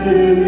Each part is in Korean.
그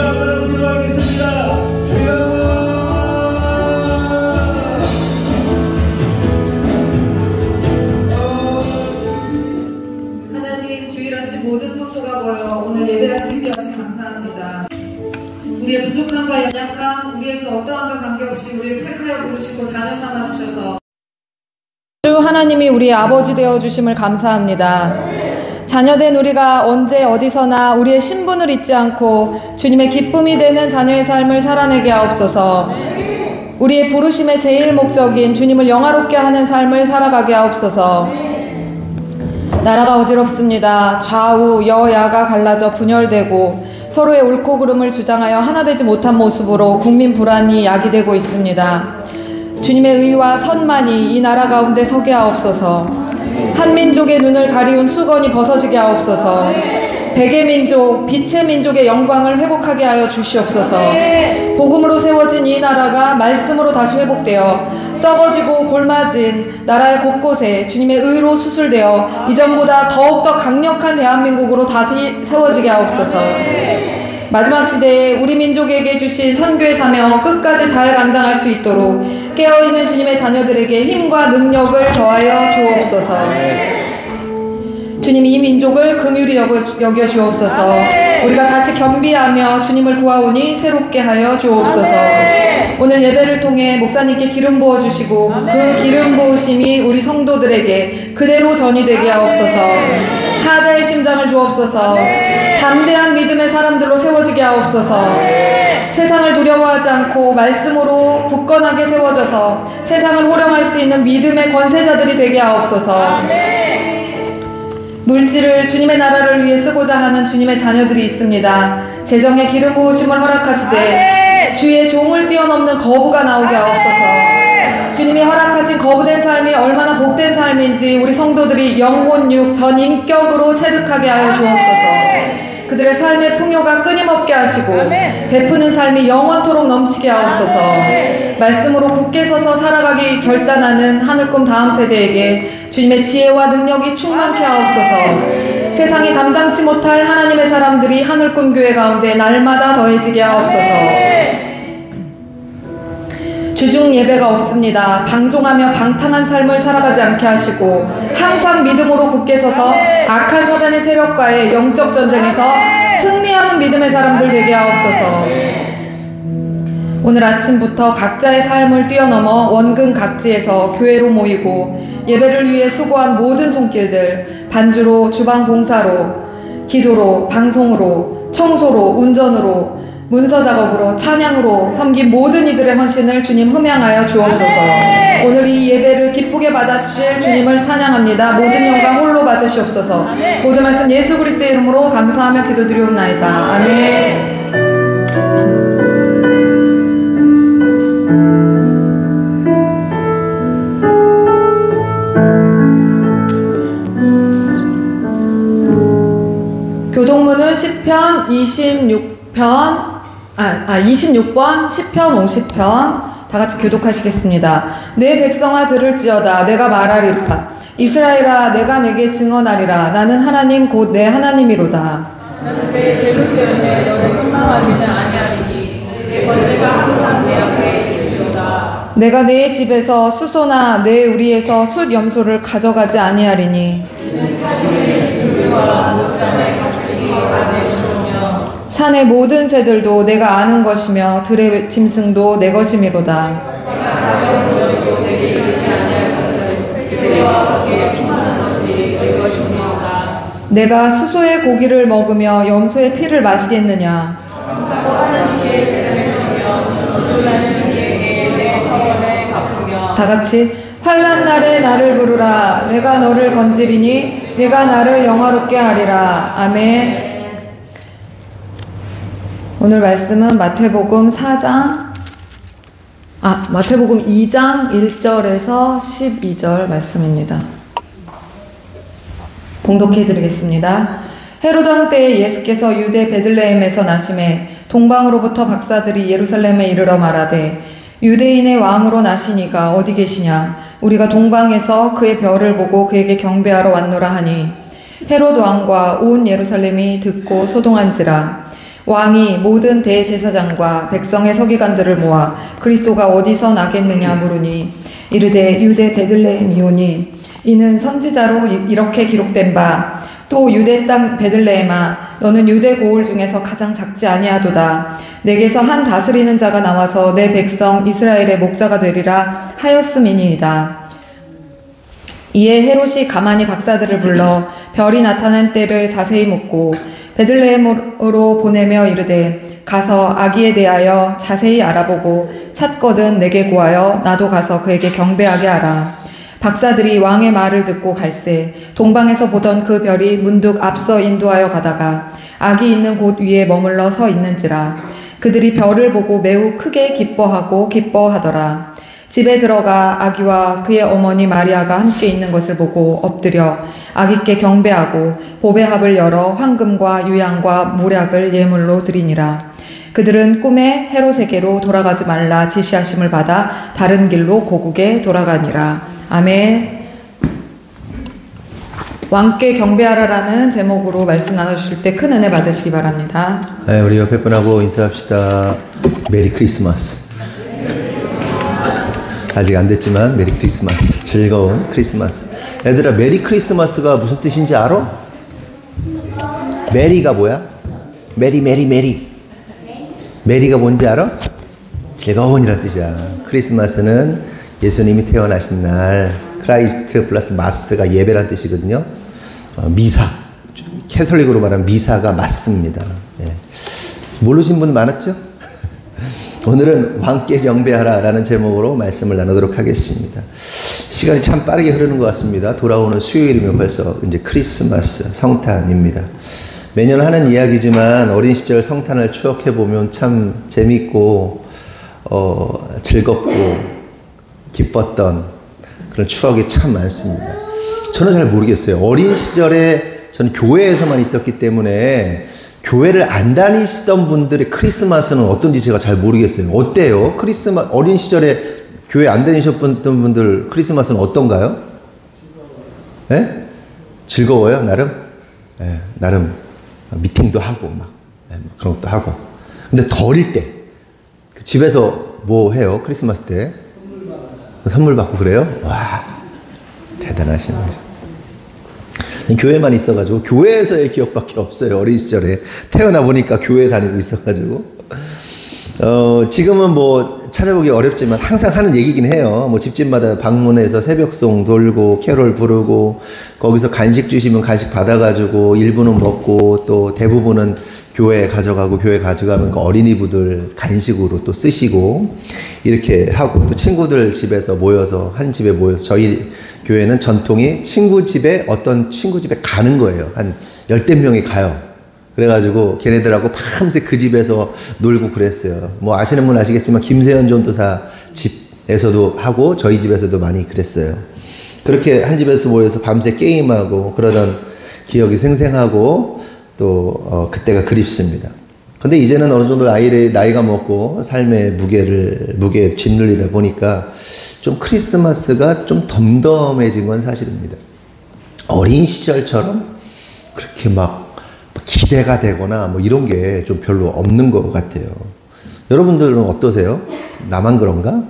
앞으로 기도하겠습니다. 주여. 모든 성도가 모여 오늘 예배할 수 있게 하시 감사합니다. 우리의 부족함과 연약함, 우리에게 어떠함과 관계없이 우리를 택하여 부르시고 자녀 삼아 주셔서 주 하나님이 우리의 아버지 되어 주심을 감사합니다. 자녀된 우리가 언제 어디서나 우리의 신분을 잊지 않고 주님의 기쁨이 되는 자녀의 삶을 살아내게 하옵소서. 우리의 부르심의 제일 목적인 주님을 영화롭게 하는 삶을 살아가게 하옵소서. 나라가 어지럽습니다. 좌우 여야가 갈라져 분열되고 서로의 옳고 그름을 주장하여 하나 되지 못한 모습으로 국민 불안이 야기되고 있습니다. 주님의 의와 선만이 이 나라 가운데 서게 하옵소서. 한민족의 눈을 가리운 수건이 벗어지게 하옵소서. 백의 민족, 빛의 민족의 영광을 회복하게 하여 주시옵소서. 복음으로 세워진 이 나라가 말씀으로 다시 회복되어 썩어지고 골마진 나라의 곳곳에 주님의 의로 수술되어 이전보다 더욱더 강력한 대한민국으로 다시 세워지게 하옵소서. 마지막 시대에 우리 민족에게 주신 선교의 사명 끝까지 잘 감당할 수 있도록 깨어있는 주님의 자녀들에게 힘과 능력을 더하여 주옵소서. 주님, 이 민족을 긍휼히 여겨 주옵소서. 우리가 다시 겸비하며 주님을 구하오니 새롭게 하여 주옵소서. 오늘 예배를 통해 목사님께 기름 부어 주시고 그 기름 부으심이 우리 성도들에게 그대로 전이되게 하옵소서. 사자의 심장을 주옵소서. 담대한 믿음의 사람들로 세워지게 하옵소서. 세상을 두려워하지 않고 말씀으로 굳건하게 세워져서 세상을 호령할 수 있는 믿음의 권세자들이 되게 하옵소서. 물질을 주님의 나라를 위해 쓰고자 하는 주님의 자녀들이 있습니다. 재정의 기름 부으심을 허락하시되 주의 종을 뛰어넘는 거부가 나오게 하옵소서. 주님이 허락하신 거부된 삶이 얼마나 복된 삶인지 우리 성도들이 영혼, 육, 전 인격으로 체득하게 하여 주옵소서. 그들의 삶의 풍요가 끊임없게 하시고 베푸는 삶이 영원토록 넘치게 하옵소서. 말씀으로 굳게 서서 살아가기 결단하는 하늘꿈 다음 세대에게 주님의 지혜와 능력이 충만케 하옵소서. 세상이 감당치 못할 하나님의 사람들이 하늘꿈 교회 가운데 날마다 더해지게 하옵소서. 주중 예배가 없습니다. 방종하며 방탕한 삶을 살아가지 않게 하시고 항상 믿음으로 굳게 서서 악한 사단의 세력과의 영적 전쟁에서 승리하는 믿음의 사람들 되게 하옵소서. 오늘 아침부터 각자의 삶을 뛰어넘어 원근 각지에서 교회로 모이고 예배를 위해 수고한 모든 손길들, 반주로, 주방 봉사로, 기도로, 방송으로, 청소로, 운전으로, 문서 작업으로, 찬양으로 섬긴 모든 이들의 헌신을 주님 흠양하여 주옵소서. 오늘 이 예배를 기쁘게 받아주실 주님을 찬양합니다. 모든 영광 홀로 받으시옵소서. 모든 말씀 예수 그리스도의 이름으로 감사하며 기도드리옵나이다. 아멘. 교동문은 시편 26번 10편 50편 다같이 교독하시겠습니다. 내 백성아 들을지어다. 내가 말하리라. 이스라엘아 내가 내게 증언하리라. 나는 하나님 곧 내 하나님이로다. 나는 내 죄를 때문에 너를 책망하지는 아니하리니 내 권세가 항상 내 앞에 있으리로다. 내가 내 집에서 수소나 내 우리에서 숫 염소를 가져가지 아니하리니 이는 산의 줄과 못산의 가축이 안에 주며 산의 모든 새들도 내가 아는 것이며 들의 짐승도 내 것이미로다. 내가 수소의 고기를 먹으며 염소의 피를 마시겠느냐. 다같이 환난 날에 나를 부르라. 내가 너를 건지리니 내가 나를 영화롭게 하리라. 아멘. 오늘 말씀은 마태복음 2장 1절에서 12절 말씀입니다. 봉독해 드리겠습니다. 헤로드 왕 때에 예수께서 유대 베들레헴에서 나심에 동방으로부터 박사들이 예루살렘에 이르러 말하되 유대인의 왕으로 나시니가 어디 계시냐. 우리가 동방에서 그의 별을 보고 그에게 경배하러 왔노라 하니 헤로드 왕과 온 예루살렘이 듣고 소동한지라. 왕이 모든 대제사장과 백성의 서기관들을 모아 그리스도가 어디서 나겠느냐 물으니 이르되 유대 베들레헴이오니 이는 선지자로 이렇게 기록된 바 또 유대 땅 베들레헴아 너는 유대 고을 중에서 가장 작지 아니하도다. 내게서 한 다스리는 자가 나와서 내 백성 이스라엘의 목자가 되리라 하였음이니이다. 이에 헤롯이 가만히 박사들을 불러 별이 나타난 때를 자세히 묻고 베들레헴으로 보내며 이르되 가서 아기에 대하여 자세히 알아보고 찾거든 내게 구하여 나도 가서 그에게 경배하게 하라. 박사들이 왕의 말을 듣고 갈새 동방에서 보던 그 별이 문득 앞서 인도하여 가다가 아기 있는 곳 위에 머물러 서 있는지라. 그들이 별을 보고 매우 크게 기뻐하더라. 집에 들어가 아기와 그의 어머니 마리아가 함께 있는 것을 보고 엎드려 아기께 경배하고 보배합을 열어 황금과 유향과 모략을 예물로 드리니라. 그들은 꿈에 헤롯에게로 돌아가지 말라 지시하심을 받아 다른 길로 고국에 돌아가니라. 아멘. 왕께 경배하라라는 제목으로 말씀 나눠주실 때 큰 은혜 받으시기 바랍니다. 네, 우리 옆에 분하고 인사합시다. 메리 크리스마스. 아직 안 됐지만 메리 크리스마스. 즐거운 크리스마스. 얘들아, 메리 크리스마스가 무슨 뜻인지 알아? 메리가 뭐야? 메리. 메리가 뭔지 알아? 즐거운이란 뜻이야. 크리스마스는 예수님이 태어나신 날, 크라이스트 플러스 마스가 예배란 뜻이거든요. 미사, 캐톨릭으로 말하면 미사가 맞습니다. 예. 모르신 분 많았죠? 오늘은 왕께 경배하라 라는 제목으로 말씀을 나누도록 하겠습니다. 시간이 참 빠르게 흐르는 것 같습니다. 돌아오는 수요일이면 벌써 이제 크리스마스 성탄입니다. 매년 하는 이야기지만 어린 시절 성탄을 추억해보면 참 재밌고 즐겁고 기뻤던 그런 추억이 참 많습니다. 저는 잘 모르겠어요. 어린 시절에 저는 교회에서만 있었기 때문에 교회를 안 다니시던 분들의 크리스마스는 어떤지 제가 잘 모르겠어요. 어때요? 어린 시절에 교회 안 다니셨던 분들 크리스마스는 어떤가요? 네? 즐거워요? 나름? 네, 나름 미팅도 하고 막 그런 것도 하고. 근데 더 어릴 때 집에서 뭐 해요? 크리스마스 때? 선물 받고 그래요? 와, 대단하시네요. 교회만 있어가지고 교회에서의 기억밖에 없어요. 어린 시절에 태어나 보니까 교회 다니고 있어가지고 지금은 뭐 찾아보기 어렵지만 항상 하는 얘기긴 해요. 뭐 집집마다 방문해서 새벽송 돌고 캐롤 부르고 거기서 간식 주시면 간식 받아가지고 일부는 먹고 또 대부분은 교회에 가져가고 교회 가져가면 그 어린이부들 간식으로 또 쓰시고 이렇게 하고 또 친구들 집에서 모여서 한 집에 모여서 저희 교회는 전통이 어떤 친구 집에 가는 거예요. 한 10대 명이 가요. 그래가지고 걔네들하고 밤새 그 집에서 놀고 그랬어요. 뭐 아시는 분 아시겠지만 김세현 전도사 집에서도 하고 저희 집에서도 많이 그랬어요. 그렇게 한 집에서 모여서 밤새 게임하고 그러던 기억이 생생하고 또 그때가 그립습니다. 근데 이제는 어느 정도 나이가 먹고 삶의 무게에 짓눌리다 보니까 좀 크리스마스가 좀 덤덤해진 건 사실입니다. 어린 시절처럼 그렇게 막 기대가 되거나 뭐 이런 게 좀 별로 없는 것 같아요. 여러분들은 어떠세요? 나만 그런가?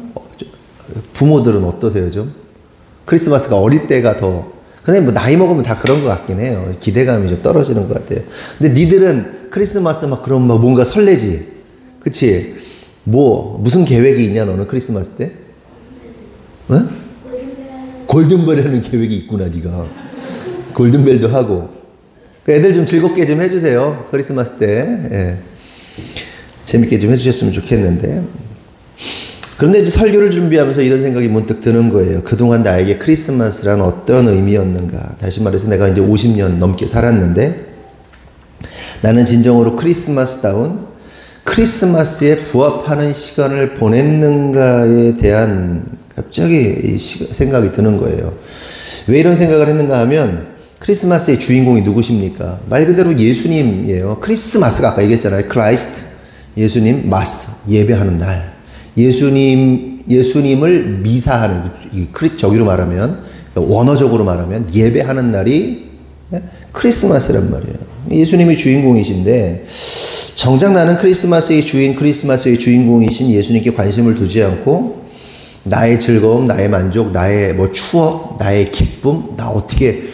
부모들은 어떠세요 좀? 크리스마스가 어릴 때가 더 근데 뭐 나이 먹으면 다 그런 것 같긴 해요. 기대감이 좀 떨어지는 것 같아요. 근데 니들은 크리스마스 막 그럼 막 뭔가 설레지? 그치? 무슨 계획이 있냐 너는 크리스마스 때? 어? 골든벨 하는 계획이 있구나 니가. 골든벨도 하고. 애들 좀 즐겁게 좀 해주세요. 크리스마스 때. 예. 재밌게 좀 해주셨으면 좋겠는데. 그런데 이제 설교를 준비하면서 이런 생각이 문득 드는 거예요. 그동안 나에게 크리스마스란 어떤 의미였는가. 다시 말해서 내가 이제 50년 넘게 살았는데 나는 진정으로 크리스마스다운 크리스마스에 부합하는 시간을 보냈는가에 대한 갑자기 생각이 드는 거예요. 왜 이런 생각을 했는가 하면 크리스마스의 주인공이 누구십니까? 말 그대로 예수님이에요. 크리스마스가 아까 얘기했잖아요. 크라이스트, 예수님, 마스, 예배하는 날. 예수님을 미사하는, 저기로 말하면, 원어적으로 말하면 예배하는 날이 크리스마스란 말이에요. 예수님이 주인공이신데, 정작 나는 크리스마스의 주인, 크리스마스의 주인공이신 예수님께 관심을 두지 않고 나의 즐거움, 나의 만족, 나의 뭐 추억, 나의 기쁨, 나 어떻게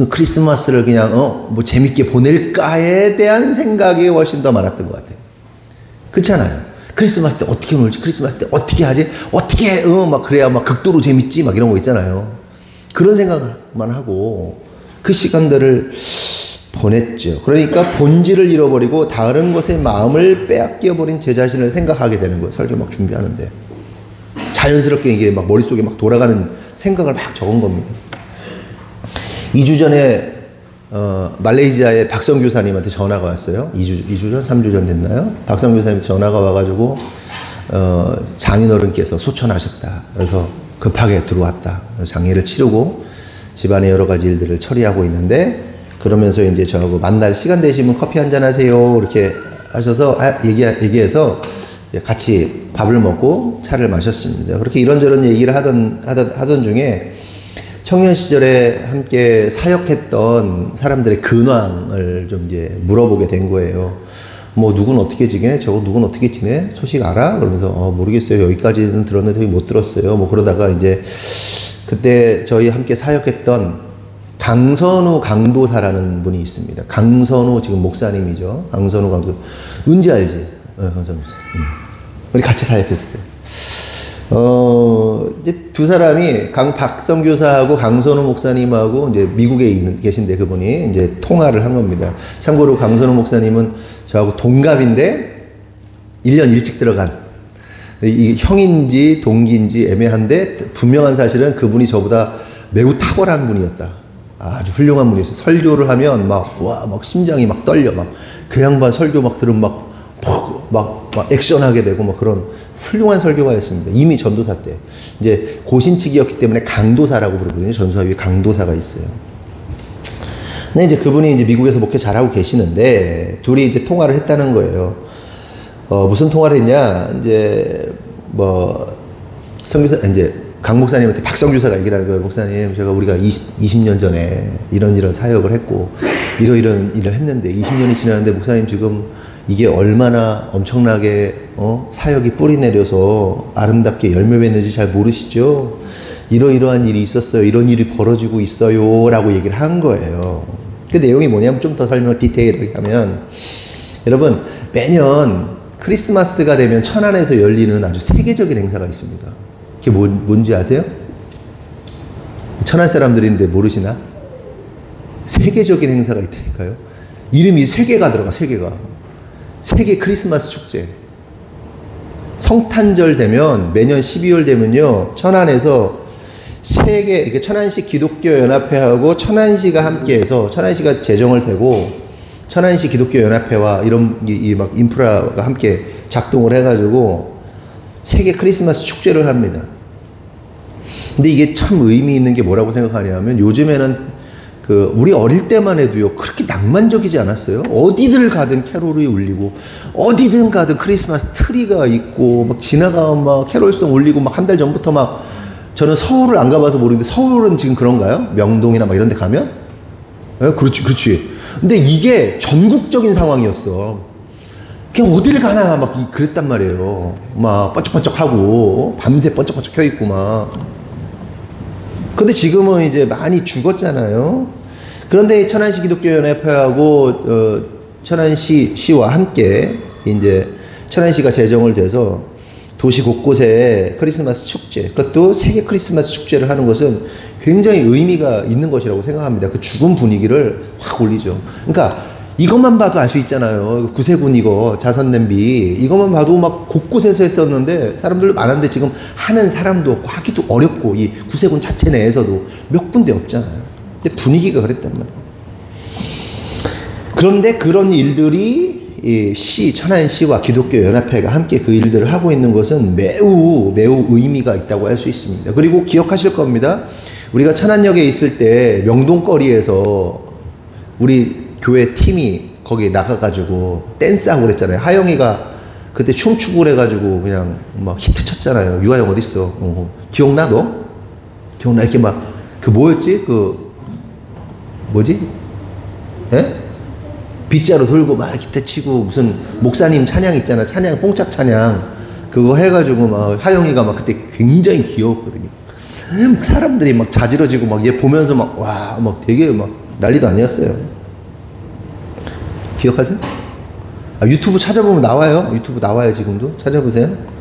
크리스마스를 그냥 뭐 재밌게 보낼까에 대한 생각이 훨씬 더 많았던 것 같아요. 그렇잖아요. 크리스마스 때 어떻게 놀지? 크리스마스 때 어떻게 하지? 어떻게 막 그래야 막 극도로 재밌지? 막 이런 거 있잖아요. 그런 생각만 하고 그 시간들을 보냈죠. 그러니까 본질을 잃어버리고 다른 것에 마음을 빼앗겨버린 제 자신을 생각하게 되는 거예요. 설교 막 준비하는데 자연스럽게 이게 막 머릿속에 막 돌아가는 생각을 막 적은 겁니다. 2주 전에 말레이시아의 박성 교사님한테 전화가 왔어요. 2주 전, 3주 전 됐나요? 박성 교사님한테 전화가 와가지고 장인어른께서 소천하셨다. 그래서 급하게 들어왔다. 장례를 치르고 집안의 여러 가지 일들을 처리하고 있는데 그러면서 이제 저하고 만날 시간 되시면 커피 한잔 하세요. 이렇게 하셔서 얘기해서 같이 밥을 먹고 차를 마셨습니다. 그렇게 이런저런 얘기를 하던 중에 청년 시절에 함께 사역했던 사람들의 근황을 좀 이제 물어보게 된 거예요. 뭐 누군 어떻게 지내? 저거 누군 어떻게 지내? 소식 알아? 그러면서 모르겠어요. 여기까지는 들었는데 못 들었어요. 뭐 그러다가 이제 그때 저희 함께 사역했던 강선우 강도사라는 분이 있습니다. 강선우 지금 목사님이죠. 강선우 강도. 은지 알지? 강선우 목사. 우리 같이 사역했어요. 이제 두 사람이 박성 교사하고 강선우 목사님하고 이제 미국에 계신데 그분이 이제 통화를 한 겁니다. 참고로 강선우 목사님은 저하고 동갑인데 1년 일찍 들어간 이 형인지 동기인지 애매한데 분명한 사실은 그분이 저보다 매우 탁월한 분이었다. 아주 훌륭한 분이었어요. 설교를 하면 막 심장이 막 떨려. 막 그 양반 설교 막 들으면 막 액션하게 되고 막 그런 훌륭한 설교가였습니다. 이미 전도사 때. 이제 고신칙이었기 때문에 강도사라고 부르거든요. 전도사 위에 강도사가 있어요. 근데 이제 그분이 이제 미국에서 목회 잘하고 계시는데 둘이 이제 통화를 했다는 거예요. 무슨 통화를 했냐? 이제 성교사 이제 강 목사님한테 박성 교사가 얘기를 하는 거예요. 목사님, 우리가 20년 전에 이런 사역을 했고 이런 일을 했는데 20년이 지났는데 목사님 지금 이게 얼마나 엄청나게 사역이 뿌리 내려서 아름답게 열매 맺는지 잘 모르시죠? 이러이러한 일이 있었어요. 이런 일이 벌어지고 있어요. 라고 얘기를 한 거예요. 그 내용이 뭐냐면 좀 더 설명을 디테일하게 하면 여러분 매년 크리스마스가 되면 천안에서 열리는 아주 세계적인 행사가 있습니다. 그게 뭔지 아세요? 천안 사람들인데 모르시나? 세계적인 행사가 있다니까요. 이름이 세계가 들어가. 세계 크리스마스 축제. 성탄절 되면 매년 12월 되면요 천안에서 세계 천안시 기독교 연합회하고 천안시가 함께해서 천안시가 제정을 되고 천안시 기독교 연합회와 이런 막 인프라가 함께 작동을 해가지고 세계 크리스마스 축제를 합니다. 근데 이게 참 의미 있는 게 뭐라고 생각하냐면 요즘에는 우리 어릴 때만 해도요 그렇게 낭만적이지 않았어요? 어디들 가든 캐롤이 울리고 어디든 가든 크리스마스 트리가 있고 막 지나가면 막 캐롤송 울리고 막 한 달 전부터 막 저는 서울을 안 가봐서 모르는데 서울은 지금 그런가요? 명동이나 막 이런 데 가면? 네, 그렇지. 근데 이게 전국적인 상황이었어. 그냥 어디를 가나 막 그랬단 말이에요. 막 번쩍번쩍하고 밤새 번쩍번쩍 켜있고 막. 근데 지금은 이제 많이 죽었잖아요. 그런데 천안시 기독교연합회하고 천안시와 함께 이제 천안시가 제정을 돼서 도시 곳곳에 크리스마스 축제, 그것도 세계 크리스마스 축제를 하는 것은 굉장히 의미가 있는 것이라고 생각합니다. 그 죽은 분위기를 확 올리죠. 그러니까 이것만 봐도 알 수 있잖아요. 구세군 이거 자선냄비 이것만 봐도 막 곳곳에서 했었는데 사람들도 많은데 지금 하는 사람도 없고 하기도 어렵고 이 구세군 자체 내에서도 몇 군데 없잖아요. 근데 분위기가 그랬단 말이에요. 그런데 그런 일들이 이 천안시와 기독교 연합회가 함께 그 일들을 하고 있는 것은 매우 의미가 있다고 할 수 있습니다. 그리고 기억하실 겁니다. 우리가 천안역에 있을 때 명동거리에서 우리 교회 팀이 거기 나가가지고 댄스하고 그랬잖아요. 하영이가 그때 춤추고 그래가지고 그냥 막 히트 쳤잖아요. 유아영 어딨어? 기억나 너? 기억나? 이렇게 막 뭐였지? 뭐지? 예? 빗자루 들고 막 기타 치고 무슨 목사님 찬양 있잖아. 찬양, 뽕짝 찬양. 그거 해가지고 막 하영이가 막 그때 굉장히 귀여웠거든요. 사람들이 막 자지러지고 막 얘 보면서 막 와, 막 되게 막 난리도 아니었어요. 기억하세요? 아, 유튜브 찾아보면 나와요. 유튜브 나와요, 지금도. 찾아보세요.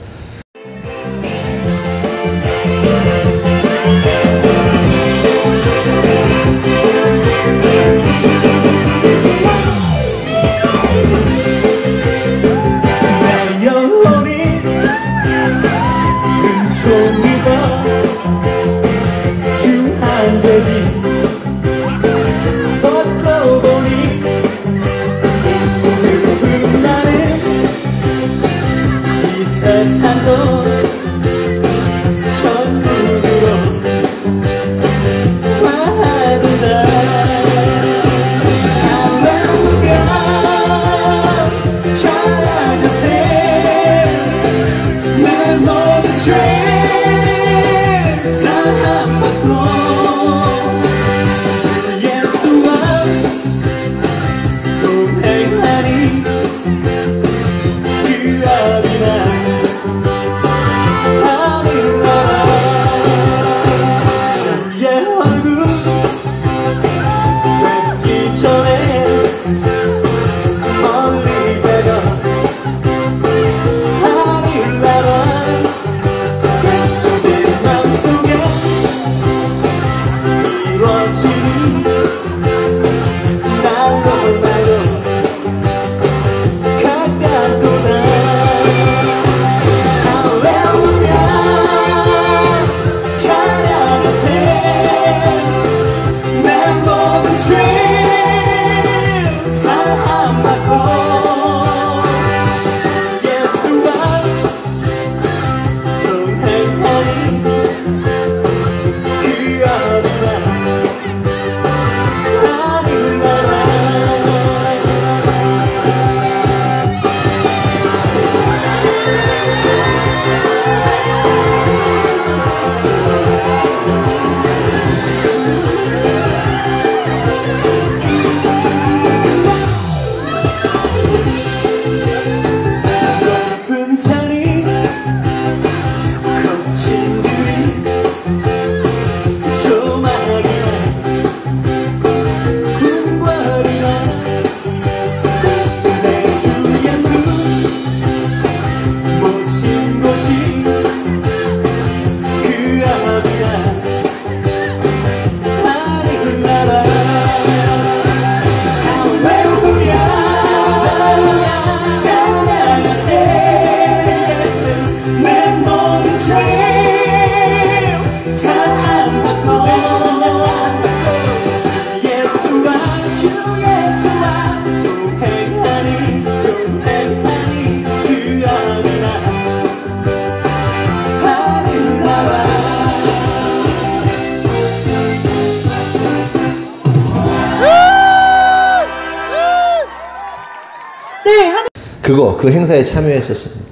그 행사에 참여했었습니다.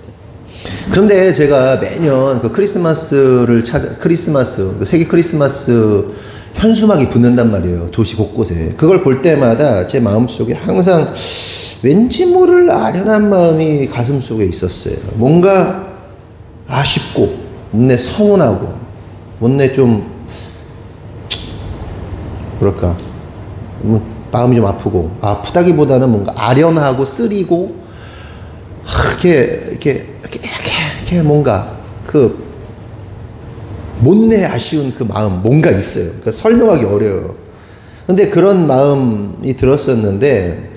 그런데 제가 매년 그 크리스마스, 세계 크리스마스 현수막이 붙는단 말이에요. 도시 곳곳에. 그걸 볼 때마다 제 마음속에 항상 왠지 모를 아련한 마음이 가슴속에 있었어요. 뭔가 아쉽고, 못내 서운하고, 못내 좀, 뭐랄까, 마음이 좀 아프고, 아프다기보다는 뭔가 아련하고 쓰리고, 이렇게 뭔가 못내 아쉬운 그 마음 뭔가 있어요. 그러니까 설명하기 어려워요. 근데 그런 마음이 들었었는데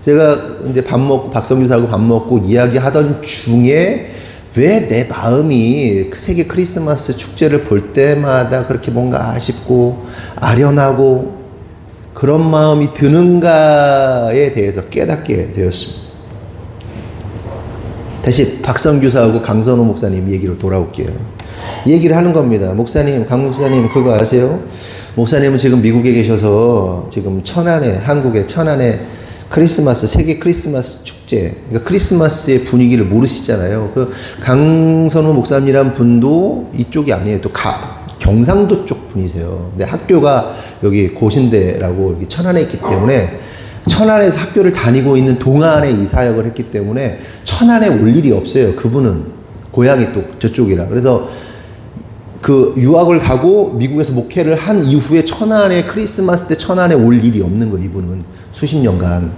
제가 이제 밥 먹고 박성규사하고 밥 먹고 이야기하던 중에 왜 내 마음이 그 세계 크리스마스 축제를 볼 때마다 그렇게 뭔가 아쉽고 아련하고 그런 마음이 드는가에 대해서 깨닫게 되었습니다. 다시 박성규사하고 강선호 목사님 얘기로 돌아올게요. 얘기를 하는 겁니다. 목사님, 강 목사님 그거 아세요? 목사님은 지금 미국에 계셔서 지금 천안에, 한국의 천안에 크리스마스, 세계 크리스마스 축제, 그러니까 크리스마스의 분위기를 모르시잖아요. 그 강선호 목사님이란 분도 이쪽이 아니에요. 또 경상도 쪽 분이세요. 근데 학교가 여기 고신대라고 여기 천안에 있기 때문에 천안에서 학교를 다니고 있는 동안에 이 사역을 했기 때문에 천안에 올 일이 없어요. 그분은 고향이 또 저쪽이라. 그래서 그 유학을 가고 미국에서 목회를 한 이후에 천안에 크리스마스 때 천안에 올 일이 없는 거예요. 이분은 수십 년간.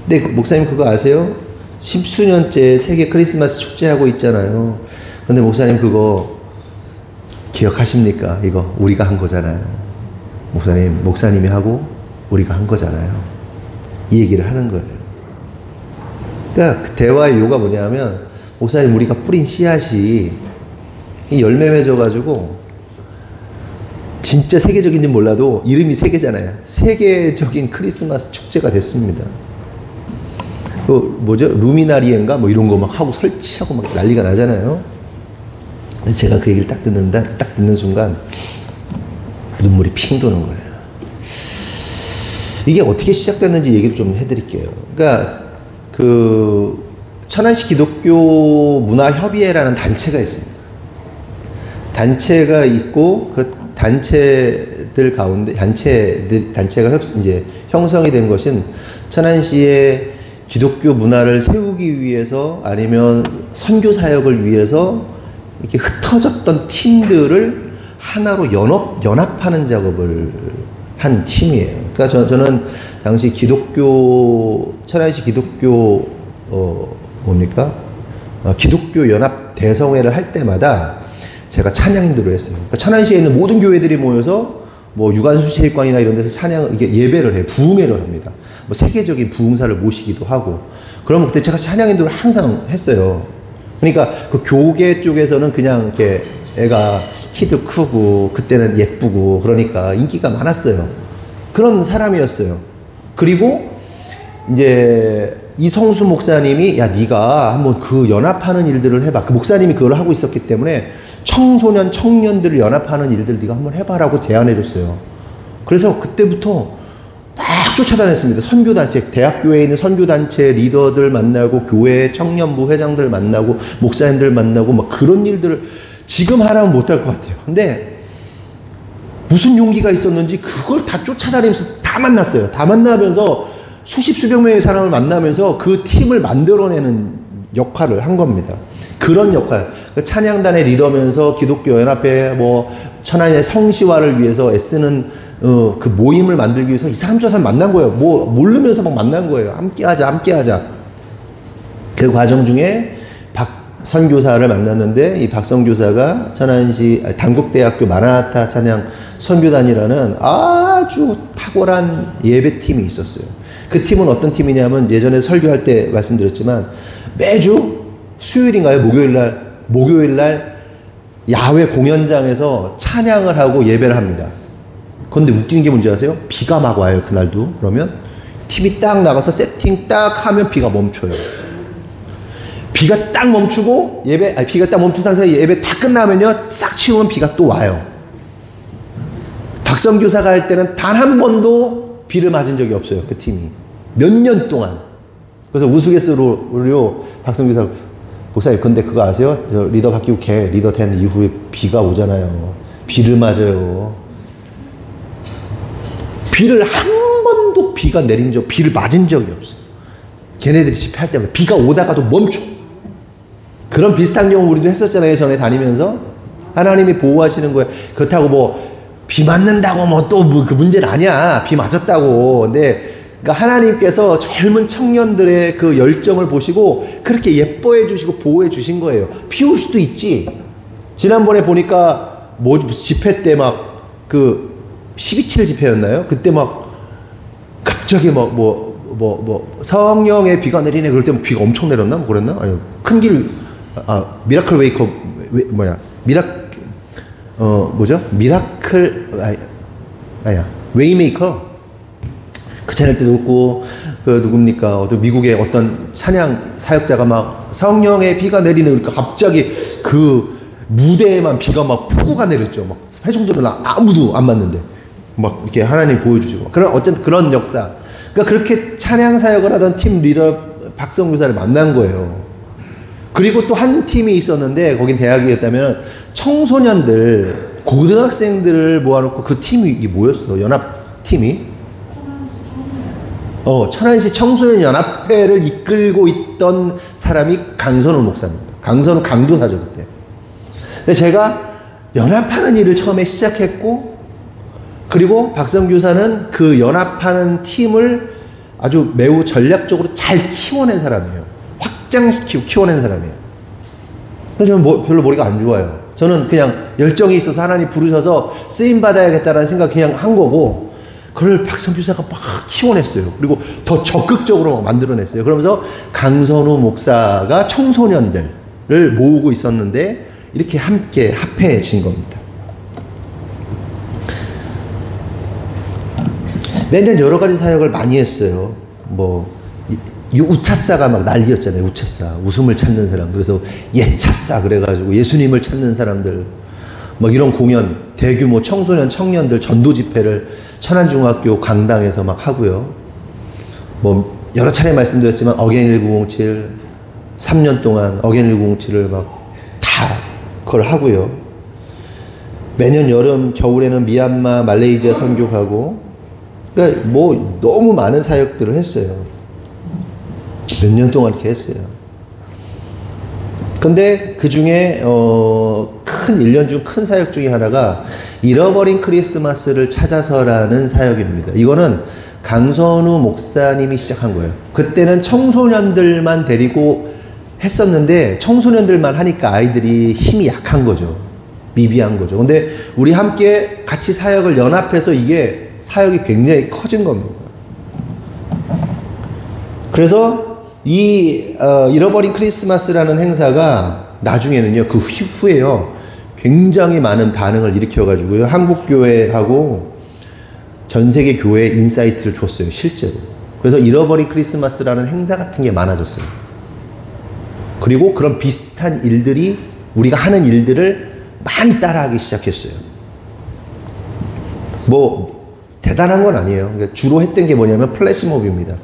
근데 목사님 그거 아세요? 십수년째 세계 크리스마스 축제하고 있잖아요. 근데 목사님 그거 기억하십니까? 이거 우리가 한 거잖아요. 목사님이 하고 우리가 한 거잖아요. 이 얘기를 하는 거예요. 그러니까 그 대화의 이유가 뭐냐면 목사님 우리가 뿌린 씨앗이 열매 맺어가지고 진짜 세계적인지 몰라도 이름이 세계잖아요. 세계적인 크리스마스 축제가 됐습니다. 그 뭐죠? 루미나리엔가 뭐 이런 거 막 하고 설치하고 막 난리가 나잖아요. 근데 제가 그 얘기를 딱 듣는 순간 눈물이 핑 도는 거예요. 이게 어떻게 시작됐는지 얘기를 좀 해드릴게요. 그러니까 그 천안시 기독교 문화협의회라는 단체가 있습니다. 단체가 있고 그 단체들 가운데 단체가 이제 형성이 된 것은 천안시의 기독교 문화를 세우기 위해서 아니면 선교 사역을 위해서 이렇게 흩어졌던 팀들을 하나로 연합하는 작업을 한 팀이에요. 그러니까 저는 당시 천안시 기독교 기독교 연합 대성회를 할 때마다 제가 찬양 인도를 했어요. 그러니까 천안시에 있는 모든 교회들이 모여서 뭐 유관수체육관이나 이런 데서 이게 예배를 해요. 부흥회를 합니다. 뭐 세계적인 부흥사를 모시기도 하고. 그러면 그때 제가 찬양 인도를 항상 했어요. 그러니까 그 교계 쪽에서는 그냥 이렇게 애가 키도 크고 그때는 예쁘고 그러니까 인기가 많았어요. 그런 사람이었어요. 그리고 이제 이성수 목사님이 야 네가 한번 그 연합하는 일들을 해봐. 그 목사님이 그걸 하고 있었기 때문에 청소년 청년들을 연합하는 일들 네가 한번 해봐라고 제안해 줬어요. 그래서 그때부터 막 쫓아다녔습니다. 선교단체, 대학교에 있는 선교단체 리더들 만나고 교회 청년부 회장들 만나고 목사님들 만나고 막 그런 일들을 지금 하라면 못할 것 같아요. 근데 무슨 용기가 있었는지 그걸 다 쫓아다니면서 다 만났어요. 다 만나면서 수십 수백 명의 사람을 만나면서 그 팀을 만들어내는 역할을 한 겁니다. 그런 역할. 찬양단의 리더면서 기독교 연합회 뭐 천안의 성시화를 위해서 애쓰는 그 모임을 만들기 위해서 이 사람 저 사람 만난 거예요. 뭐 모르면서 막 만난 거예요. 함께하자. 그 과정 중에 선교사를 만났는데 이 박 선교사가 천안시 단국대학교 마라나타 찬양 선교단이라는 아주 탁월한 예배팀이 있었어요. 그 팀은 어떤 팀이냐면 예전에 설교할 때 말씀드렸지만 매주 수요일인가요? 목요일날 야외 공연장에서 찬양을 하고 예배를 합니다. 그런데 웃기는 게 뭔지 아세요? 비가 막 와요. 그날도. 그러면 팀이 딱 나가서 세팅 딱 하면 비가 멈춰요. 비가 딱 멈추고 비가 딱 멈춘 상태에서 예배 다 끝나면요 싹 치우면 비가 또 와요. 박성교사가 할 때는 단 한 번도 비를 맞은 적이 없어요. 그 팀이 몇 년 동안. 그래서 우스갯소리로 박성교사 목사님 근데 그거 아세요? 저 리더 바뀌고 걔 리더 된 이후에 비가 오잖아요. 비를 맞아요. 비를 한 번도 비가 내린 적 비를 맞은 적이 없어. 걔네들이 집회할 때마다 비가 오다가도 멈춰. 그런 비슷한 경우 우리도 했었잖아요. 전에 다니면서 하나님이 보호하시는 거예요. 그렇다고 뭐 비 맞는다고 뭐 또 그 문제는 아니야. 비 맞았다고. 근데 그러니까 하나님께서 젊은 청년들의 그 열정을 보시고 그렇게 예뻐해 주시고 보호해 주신 거예요. 비 올 수도 있지. 지난번에 보니까 뭐 무슨 집회 때 막 그 12.7 집회였나요? 그때 막 갑자기 막 성령의 비가 내리네 그럴 때 비가 엄청 내렸나? 뭐 그랬나? 아니 큰 길 미라클 웨이커 웨이메이커 그 채널 때도 있고 그 누굽니까? 미국의 어떤 찬양 사역자가 막 성령의 비가 내리네 그러니까 갑자기 그 무대에만 비가 막 폭우가 내렸죠. 막 회중들은 아무도 안 맞는데 막 이렇게 하나님 보여주시고 어쨌든 그런 역사. 그러니까 그렇게 찬양 사역을 하던 팀 리더 박성교사를 만난 거예요. 그리고 또 한 팀이 있었는데 거긴 대학이었다면 청소년들 고등학생들을 모아놓고 그 팀이 뭐였어? 연합 팀이 천안시 청소년연합회를 이끌고 있던 사람이 강선우 목사입니다. 강선우 강도사죠, 그때. 근데 제가 연합하는 일을 처음에 시작했고, 그리고 박성교사는 그 연합하는 팀을 아주 매우 전략적으로 잘 키워낸 사람이에요. 확장시키고 키워낸 사람이에요. 그래서 저는 별로 머리가 안 좋아요. 저는 그냥 열정이 있어서 하나님 부르셔서 쓰임받아야겠다라는 생각 그냥 한 거고, 그걸 박성교사가 막 키워냈어요. 그리고 더 적극적으로 만들어냈어요. 그러면서 강선우 목사가 청소년들을 모으고 있었는데 이렇게 함께 합해진 겁니다. 매년 여러 가지 사역을 많이 했어요. 우차사가 막 난리였잖아요. 우차사. 웃음을 찾는 사람. 그래서 예차사 그래가지고 예수님을 찾는 사람들. 막 이런 공연, 대규모 청소년, 청년들 전도 집회를 천안중학교 강당에서 막 하고요. 여러 차례 말씀드렸지만, 어게인 1907, 3년 동안 어게인 1907을 막 다 그걸 하고요. 매년 여름, 겨울에는 미얀마, 말레이시아 선교 가고, 그러니까 너무 많은 사역들을 했어요. 몇 년 동안 이렇게 했어요. 근데 그 중에, 1년 중 큰 사역 중에 하나가 잃어버린 크리스마스를 찾아서라는 사역입니다. 이거는 강선우 목사님이 시작한 거예요. 그때는 청소년들만 데리고 했었는데, 청소년들만 하니까 아이들이 힘이 약한 거죠. 미비한 거죠. 근데 우리 함께 같이 사역을 연합해서 이게 사역이 굉장히 커진 겁니다. 그래서 이 잃어버린 크리스마스라는 행사가 나중에는요, 그 후에요, 굉장히 많은 반응을 일으켜가지고요, 한국교회하고 전세계 교회에 인사이트를 줬어요, 실제로. 그래서 잃어버린 크리스마스라는 행사 같은 게 많아졌어요. 그리고 그런 비슷한 일들이, 우리가 하는 일들을 많이 따라하기 시작했어요. 대단한 건 아니에요. 그러니까 주로 했던 게 뭐냐면 플래시몹입니다.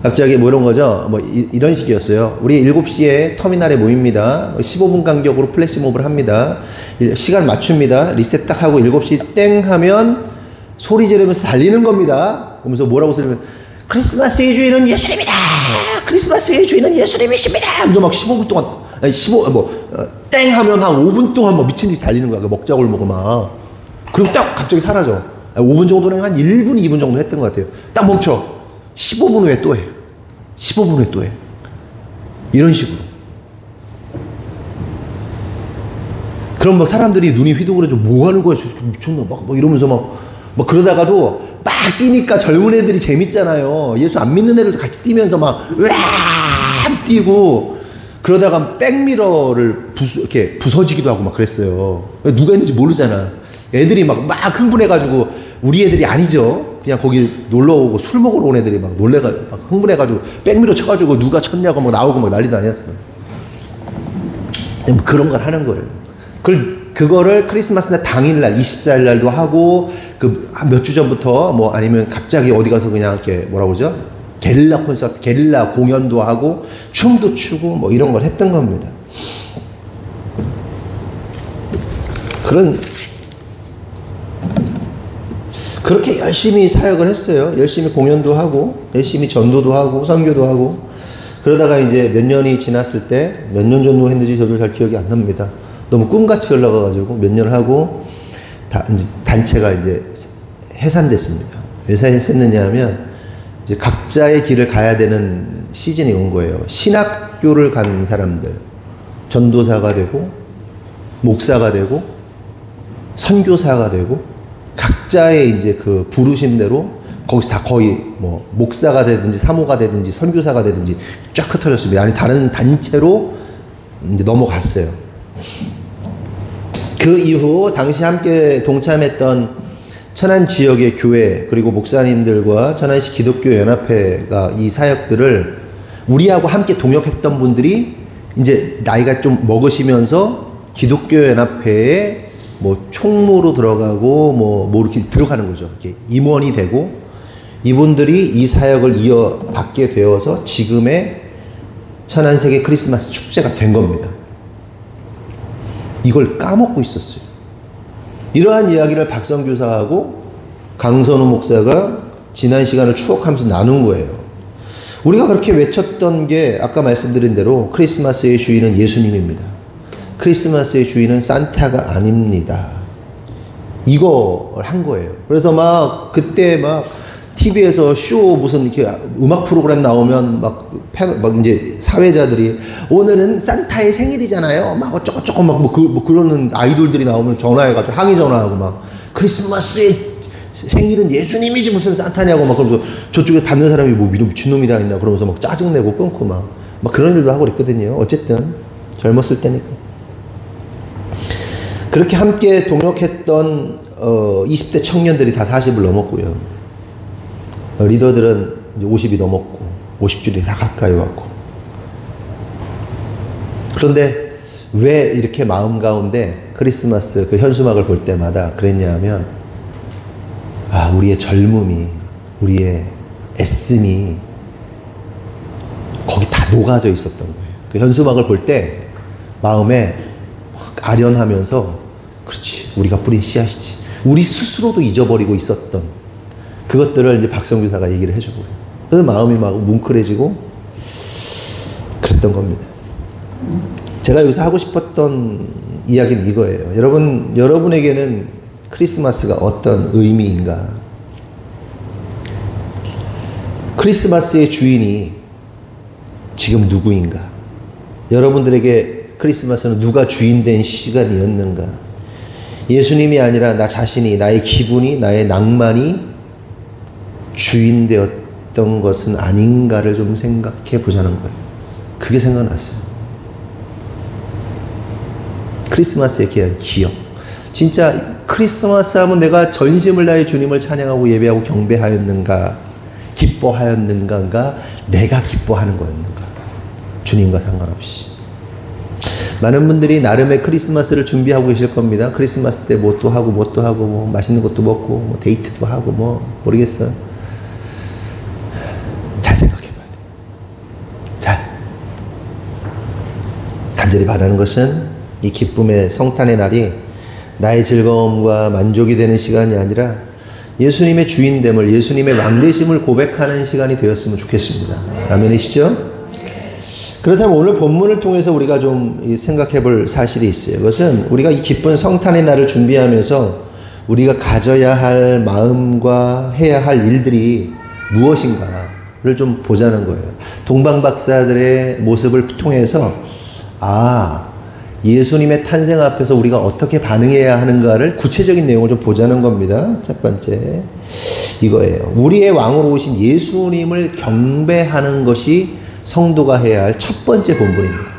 갑자기 이런 거죠. 이런 식이었어요. 우리 7시에 터미널에 모입니다. 15분 간격으로 플래시몹을 합니다. 시간 맞춥니다. 리셋 딱 하고 7시 땡 하면 소리 지르면서 달리는 겁니다. 그러면서 뭐라고 소리면, 크리스마스의 주인은 예수님이다! 크리스마스의 주인은 예수님이십니다! 하면서 막 15분 동안, 땡 하면 한 5분 동안 미친 듯이 달리는 거야. 먹자골목을 막. 그리고 딱 갑자기 사라져. 5분 정도는 한 1분, 2분 정도 했던 것 같아요. 딱 멈춰. 15분 후에 또 해. 15분 후에 또 해. 이런 식으로. 그럼 사람들이 눈이 휘둥그레져, 뭐 하는 거야? 미쳤나? 막 이러면서 막 그러다가도 막 뛰니까 젊은 애들이 재밌잖아요. 예수 안 믿는 애들도 같이 뛰면서 막, 으악! 뛰고, 그러다가 백미러를 이렇게 부서지기도 하고 막 그랬어요. 누가 있는지 모르잖아. 애들이 막 흥분해가지고, 우리 애들이 아니죠. 그냥 거기 놀러 오고 술 먹으러 온 애들이 막 흥분해가지고, 백미러 쳐가지고 누가 쳤냐고 막 나오고 막 난리도 아니었어. 그런 걸 하는 거예요. 그거를 크리스마스날 당일날, 24일 날도 하고, 몇 주 전부터 아니면 갑자기 어디 가서 그냥 이렇게 그러죠? 게릴라 콘서트, 게릴라 공연도 하고, 춤도 추고, 이런 걸 했던 겁니다. 그렇게 열심히 사역을 했어요. 열심히 공연도 하고, 열심히 전도도 하고, 선교도 하고. 그러다가 이제 몇 년이 지났을 때, 몇 년 정도 했는지 저도 잘 기억이 안 납니다. 너무 꿈같이 흘러가가지고 몇 년 하고, 단체가 이제 해산됐습니다. 왜 해산됐느냐 하면, 이제 각자의 길을 가야 되는 시즌이 온 거예요. 신학교를 간 사람들, 전도사가 되고, 목사가 되고, 선교사가 되고, 각자의 이제 그 부르심대로 거기서 다 거의 목사가 되든지 사모가 되든지 선교사가 되든지 쫙 흩어졌습니다. 아니 다른 단체로 이제 넘어갔어요. 그 이후 당시 함께 동참했던 천안 지역의 교회 그리고 목사님들과 천안시 기독교 연합회가 이 사역들을 우리하고 함께 동역했던 분들이 이제 나이가 좀 먹으시면서 기독교 연합회에 총무로 들어가고 이렇게 들어가는 거죠. 이렇게 임원이 되고 이분들이 이 사역을 이어받게 되어서 지금의 천안세계 크리스마스 축제가 된 겁니다. 이걸 까먹고 있었어요. 이러한 이야기를 박성교사하고 강선우 목사가 지난 시간을 추억하면서 나눈 거예요. 우리가 그렇게 외쳤던 게 아까 말씀드린 대로 크리스마스의 주인은 예수님입니다. 크리스마스의 주인은 산타가 아닙니다. 이걸 한 거예요. 그래서 막 그때 막 TV에서 쇼 무슨 이렇게 음악 프로그램 나오면 막 이제 사회자들이 오늘은 산타의 생일이잖아요. 막 어쩌고저쩌고 막 그러는 아이돌들이 나오면 전화해가지고 항의 전화하고 막 크리스마스의 생일은 예수님이지 무슨 산타냐고 막 그러면서 저쪽에 받는 사람이 뭐 미친놈이다 있나 그러면서 막 짜증내고 끊고 막 그런 일도 하고 그랬거든요. 어쨌든 젊었을 때니까. 그렇게 함께 동역했던 20대 청년들이 다 40을 넘었고요. 리더들은 이제 50이 넘었고 50줄이 다 가까이 왔고. 그런데 왜 이렇게 마음 가운데 크리스마스 그 현수막을 볼 때마다 그랬냐 하면 우리의 젊음이, 우리의 애씀이 거기 다 녹아져 있었던 거예요. 그 현수막을 볼 때 마음에 확 아련하면서 그렇지, 우리가 뿌린 씨앗이지. 우리 스스로도 잊어버리고 있었던 그것들을 이제 박성규사가 얘기를 해주고 그래서 마음이 막 뭉클해지고 그랬던 겁니다. 제가 여기서 하고 싶었던 이야기는 이거예요. 여러분에게는 크리스마스가 어떤 의미인가? 크리스마스의 주인이 지금 누구인가? 여러분들에게 크리스마스는 누가 주인된 시간이었는가? 예수님이 아니라 나 자신이, 나의 기분이, 나의 낭만이 주인되었던 것은 아닌가를 좀 생각해 보자는 거예요. 그게 생각났어요. 크리스마스에 대한 기억. 진짜 크리스마스 하면 내가 전심을 다해 주님을 찬양하고 예배하고 경배하였는가, 기뻐하였는가가 내가 기뻐하는 거였는가, 주님과 상관없이. 많은 분들이 나름의 크리스마스를 준비하고 계실 겁니다. 크리스마스 때 뭣도 하고 뭐 맛있는 것도 먹고 뭐 데이트도 하고 뭐 모르겠어요. 잘 생각해 봐야 돼요. 잘. 간절히 바라는 것은 이 기쁨의 성탄의 날이 나의 즐거움과 만족이 되는 시간이 아니라 예수님의 주인됨을, 예수님의 왕되심을 고백하는 시간이 되었으면 좋겠습니다. 아멘이시죠? 그렇다면 오늘 본문을 통해서 우리가 좀 생각해 볼 사실이 있어요. 그것은 우리가 이 기쁜 성탄의 날을 준비하면서 우리가 가져야 할 마음과 해야 할 일들이 무엇인가를 좀 보자는 거예요. 동방박사들의 모습을 통해서 예수님의 탄생 앞에서 우리가 어떻게 반응해야 하는가를 구체적인 내용을 좀 보자는 겁니다. 첫 번째 이거예요. 우리의 왕으로 오신 예수님을 경배하는 것이 성도가 해야 할 첫 번째 본분입니다.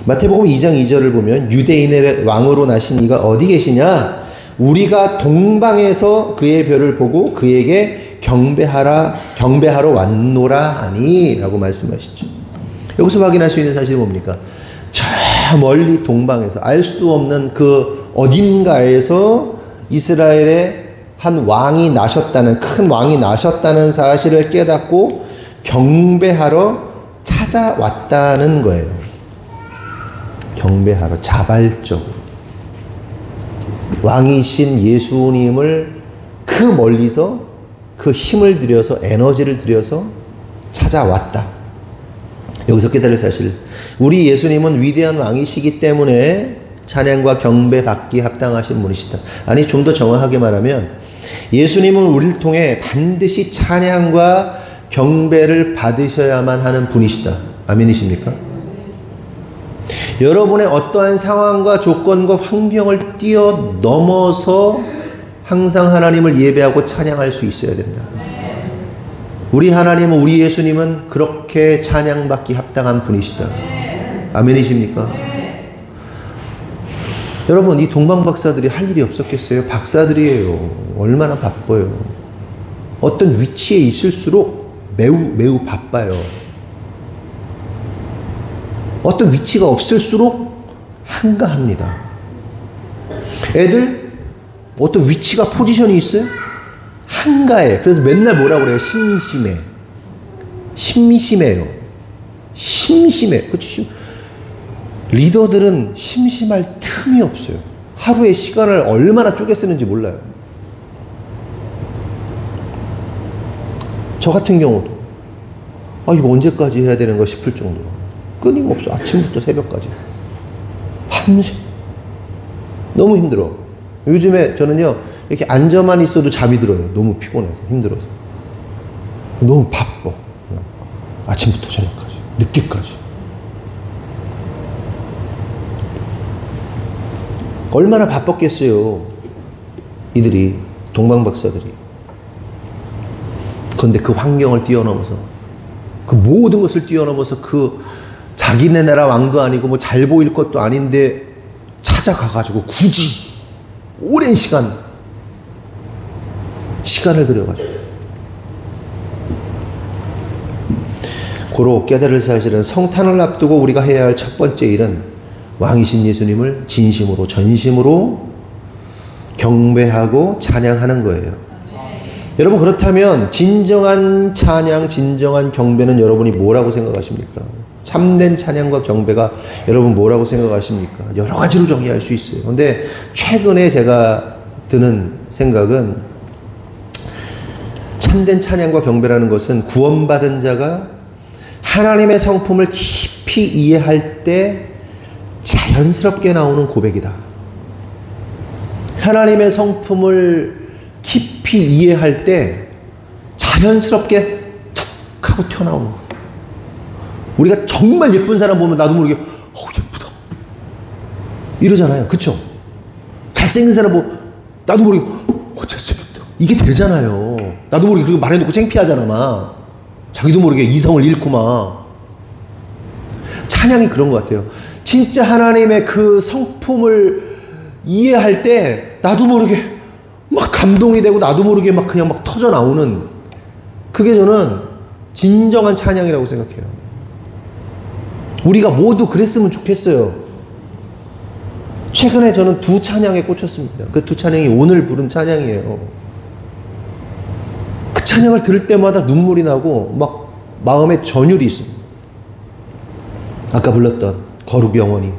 마태복음 2장 2절을 보면 유대인의 왕으로 나신 이가 어디 계시냐? 우리가 동방에서 그의 별을 보고 그에게 경배하러 왔노라 하니 라고 말씀하시죠. 여기서 확인할 수 있는 사실이 뭡니까? 저 멀리 동방에서 알 수도 없는 그 어딘가에서 이스라엘의 한 왕이 나셨다는, 큰 왕이 나셨다는 사실을 깨닫고 경배하러 찾아왔다는 거예요. 경배하러 자발적으로 왕이신 예수님을 그 멀리서 그 힘을 들여서, 에너지를 들여서 찾아왔다. 여기서 깨달을 사실, 우리 예수님은 위대한 왕이시기 때문에 찬양과 경배 받기 합당하신 분이시다. 아니, 좀 더 정확하게 말하면 예수님은 우리를 통해 반드시 찬양과 경배를 받으셔야만 하는 분이시다. 아멘이십니까? 여러분의 어떠한 상황과 조건과 환경을 뛰어넘어서 항상 하나님을 예배하고 찬양할 수 있어야 된다. 우리 하나님은, 우리 예수님은 그렇게 찬양받기 합당한 분이시다. 아멘이십니까? 여러분, 이 동방박사들이 할 일이 없었겠어요? 박사들이에요. 얼마나 바빠요. 어떤 위치에 있을수록 매우 바빠요. 어떤 위치가 없을수록 한가합니다. 애들 어떤 위치가, 포지션이 있어요? 한가해. 그래서 맨날 뭐라고 그래요? 심심해요. 그치? 리더들은 심심할 틈이 없어요. 하루의 시간을 얼마나 쪼개 쓰는지 몰라요. 저 같은 경우도 이거 언제까지 해야 되는 거 싶을 정도로 끊임없어. 아침부터 새벽까지 밤새 너무 힘들어. 요즘에 저는요 이렇게 앉아만 있어도 잠이 들어요. 너무 피곤해서 힘들어서. 너무 바빠. 그냥 아침부터 저녁까지 늦게까지. 얼마나 바빴겠어요 이들이, 동방박사들이. 그런데 그 환경을 뛰어넘어서, 그 모든 것을 뛰어넘어서, 그 자기네 나라 왕도 아니고 뭐 잘 보일 것도 아닌데 찾아가가지고 굳이 오랜 시간을 들여가지고 고로 깨달을 사실은 성탄을 앞두고 우리가 해야 할 첫 번째 일은 왕이신 예수님을 진심으로 전심으로 경배하고 찬양하는 거예요. 여러분, 그렇다면 진정한 찬양, 진정한 경배는 여러분이 뭐라고 생각하십니까? 참된 찬양과 경배가 여러분 뭐라고 생각하십니까? 여러 가지로 정의할 수 있어요. 근데 최근에 제가 드는 생각은, 참된 찬양과 경배라는 것은 구원받은 자가 하나님의 성품을 깊이 이해할 때 자연스럽게 나오는 고백이다. 하나님의 성품을 깊이 이해할 때 자연스럽게 툭 하고 튀어나오는 거예요. 우리가 정말 예쁜 사람 보면 나도 모르게 예쁘다 이러잖아요. 그쵸? 잘생긴 사람 보면 나도 모르게 잘생겼다 이게 되잖아요. 나도 모르게. 그리고 말해놓고 창피하잖아 막. 자기도 모르게 이성을 잃고 막. 찬양이 그런 것 같아요. 진짜 하나님의 그 성품을 이해할 때 나도 모르게 막 감동이 되고 나도 모르게 막 그냥 막 터져 나오는, 그게 저는 진정한 찬양이라고 생각해요. 우리가 모두 그랬으면 좋겠어요. 최근에 저는 두 찬양에 꽂혔습니다. 그 두 찬양이 오늘 부른 찬양이에요. 그 찬양을 들을 때마다 눈물이 나고 막 마음에 전율이 있습니다. 아까 불렀던 거룩 영원히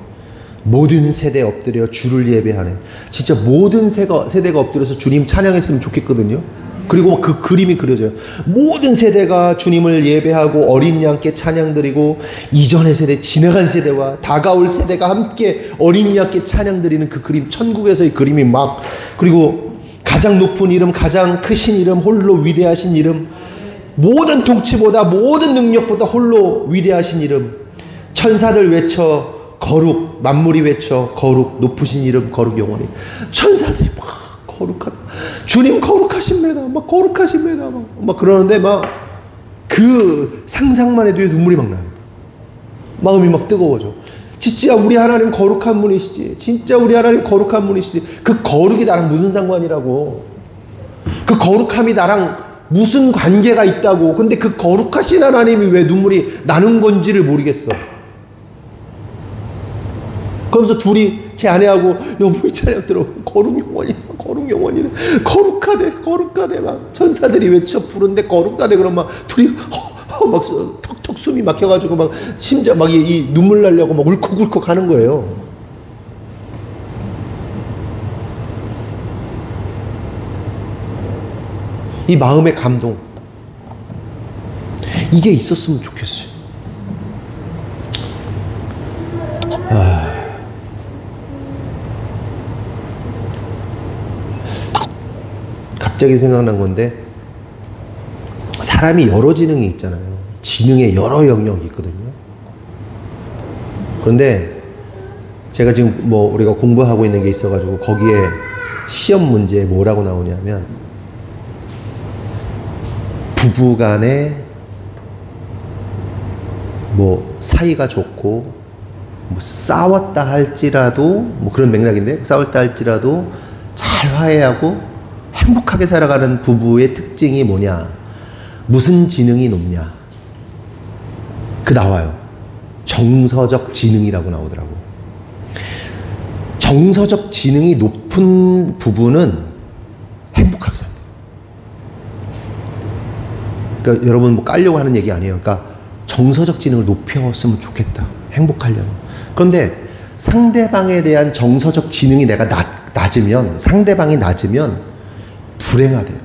모든 세대에 엎드려 주를 예배하네. 진짜 모든 세대가 엎드려서 주님 찬양했으면 좋겠거든요. 그리고 그 그림이 그려져요. 모든 세대가 주님을 예배하고 어린 양께 찬양드리고, 이전의 세대, 지나간 세대와 다가올 세대가 함께 어린 양께 찬양드리는 그 그림, 천국에서의 그림이 막, 그리고 가장 높은 이름, 가장 크신 이름, 홀로 위대하신 이름, 모든 통치보다 모든 능력보다 홀로 위대하신 이름, 천사들 외쳐 거룩, 만물이 외쳐 거룩, 높으신 이름 거룩 영원히. 천사들이 막 거룩하다, 주님 거룩하십니다, 막 거룩하십니다, 막 그러는데 막 그 상상만 해도 눈물이 막 나요. 마음이 막 뜨거워져. 진짜 우리 하나님 거룩한 분이시지, 진짜 우리 하나님 거룩한 분이시지. 그 거룩이 나랑 무슨 상관이라고, 그 거룩함이 나랑 무슨 관계가 있다고. 근데 그 거룩하신 하나님이 왜 눈물이 나는 건지를 모르겠어. 그러면서 둘이, 제 아내하고 여보 이 찬양 들어, 거룩 영원히, 거룩 영원히, 거룩하대, 거룩하대, 막 천사들이 외쳐 부른데 거룩하대. 그럼 막 둘이 막 턱턱 숨이 막혀가지고 막 심장 막 이 눈물 나려고 막 울컥울컥 하는 거예요. 이 마음의 감동, 이게 있었으면 좋겠어요. 갑자기 생각난 건데, 사람이 여러 지능이 있잖아요. 지능의 여러 영역이 있거든요. 그런데 제가 지금 뭐 우리가 공부하고 있는 게 있어가지고 거기에 시험 문제에 뭐라고 나오냐면, 부부 간에 뭐 사이가 좋고 뭐 싸웠다 할지라도, 뭐 그런 맥락인데, 싸웠다 할지라도 잘 화해하고 행복하게 살아가는 부부의 특징이 뭐냐, 무슨 지능이 높냐, 그 나와요. 정서적 지능이라고 나오더라고. 정서적 지능이 높은 부부는 행복하게 산다. 그러니까 여러분 뭐 깔려고 하는 얘기 아니에요. 그러니까 정서적 지능을 높였으면 좋겠다, 행복하려면. 그런데 상대방에 대한 정서적 지능이 내가 낮으면, 상대방이 낮으면 불행하대요.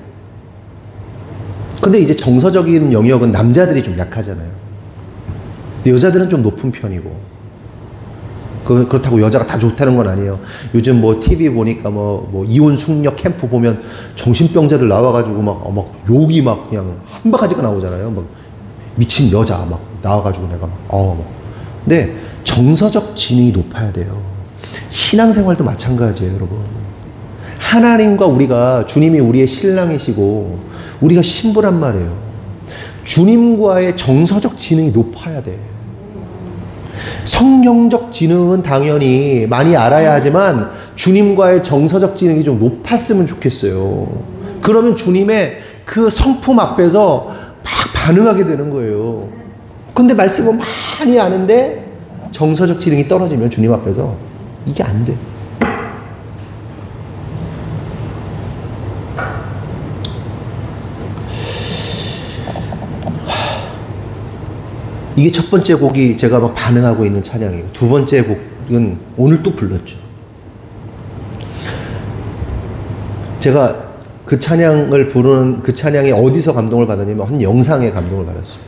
근데 이제 정서적인 영역은 남자들이 좀 약하잖아요. 근데 여자들은 좀 높은 편이고. 그렇다고 여자가 다 좋다는 건 아니에요. 요즘 뭐 TV 보니까 뭐 이혼 숙녀 캠프 보면 정신병자들 나와가지고 막 욕이 막 그냥 한 바가지가 나오잖아요. 막 미친 여자 막 나와가지고 내가 근데 정서적 지능이 높아야 돼요. 신앙생활도 마찬가지예요, 여러분. 하나님과 우리가, 주님이 우리의 신랑이시고 우리가 신부란 말이에요. 주님과의 정서적 지능이 높아야 돼. 성경적 지능은 당연히 많이 알아야 하지만 주님과의 정서적 지능이 좀 높았으면 좋겠어요. 그러면 주님의 그 성품 앞에서 막 반응하게 되는 거예요. 근데 말씀은 많이 아는데 정서적 지능이 떨어지면 주님 앞에서 이게 안 돼. 이게 첫 번째 곡이 제가 막 반응하고 있는 찬양이고, 두 번째 곡은 오늘 또 불렀죠. 제가 그 찬양을 부르는 그 찬양이 어디서 감동을 받았냐면 한 영상에 감동을 받았어요.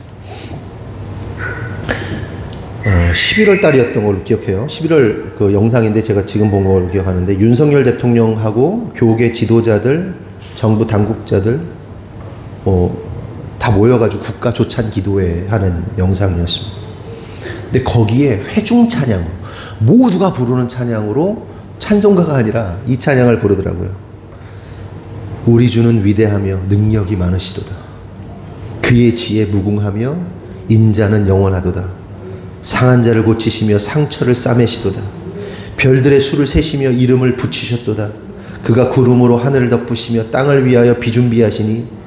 11월 달이었던 걸로 기억해요. 11월 그 영상인데 제가 지금 본 걸로 기억하는데, 윤석열 대통령하고 교계 지도자들, 정부 당국자들 다 모여가지고 국가 조찬 기도회 하는 영상이었습니다. 근데 거기에 회중 찬양, 모두가 부르는 찬양으로, 찬송가가 아니라 이 찬양을 부르더라고요. 우리 주는 위대하며 능력이 많으시도다. 그의 지혜 무궁하며 인자는 영원하도다. 상한 자를 고치시며 상처를 싸매시도다. 별들의 수를 세시며 이름을 붙이셨도다. 그가 구름으로 하늘을 덮으시며 땅을 위하여 비 준비하시니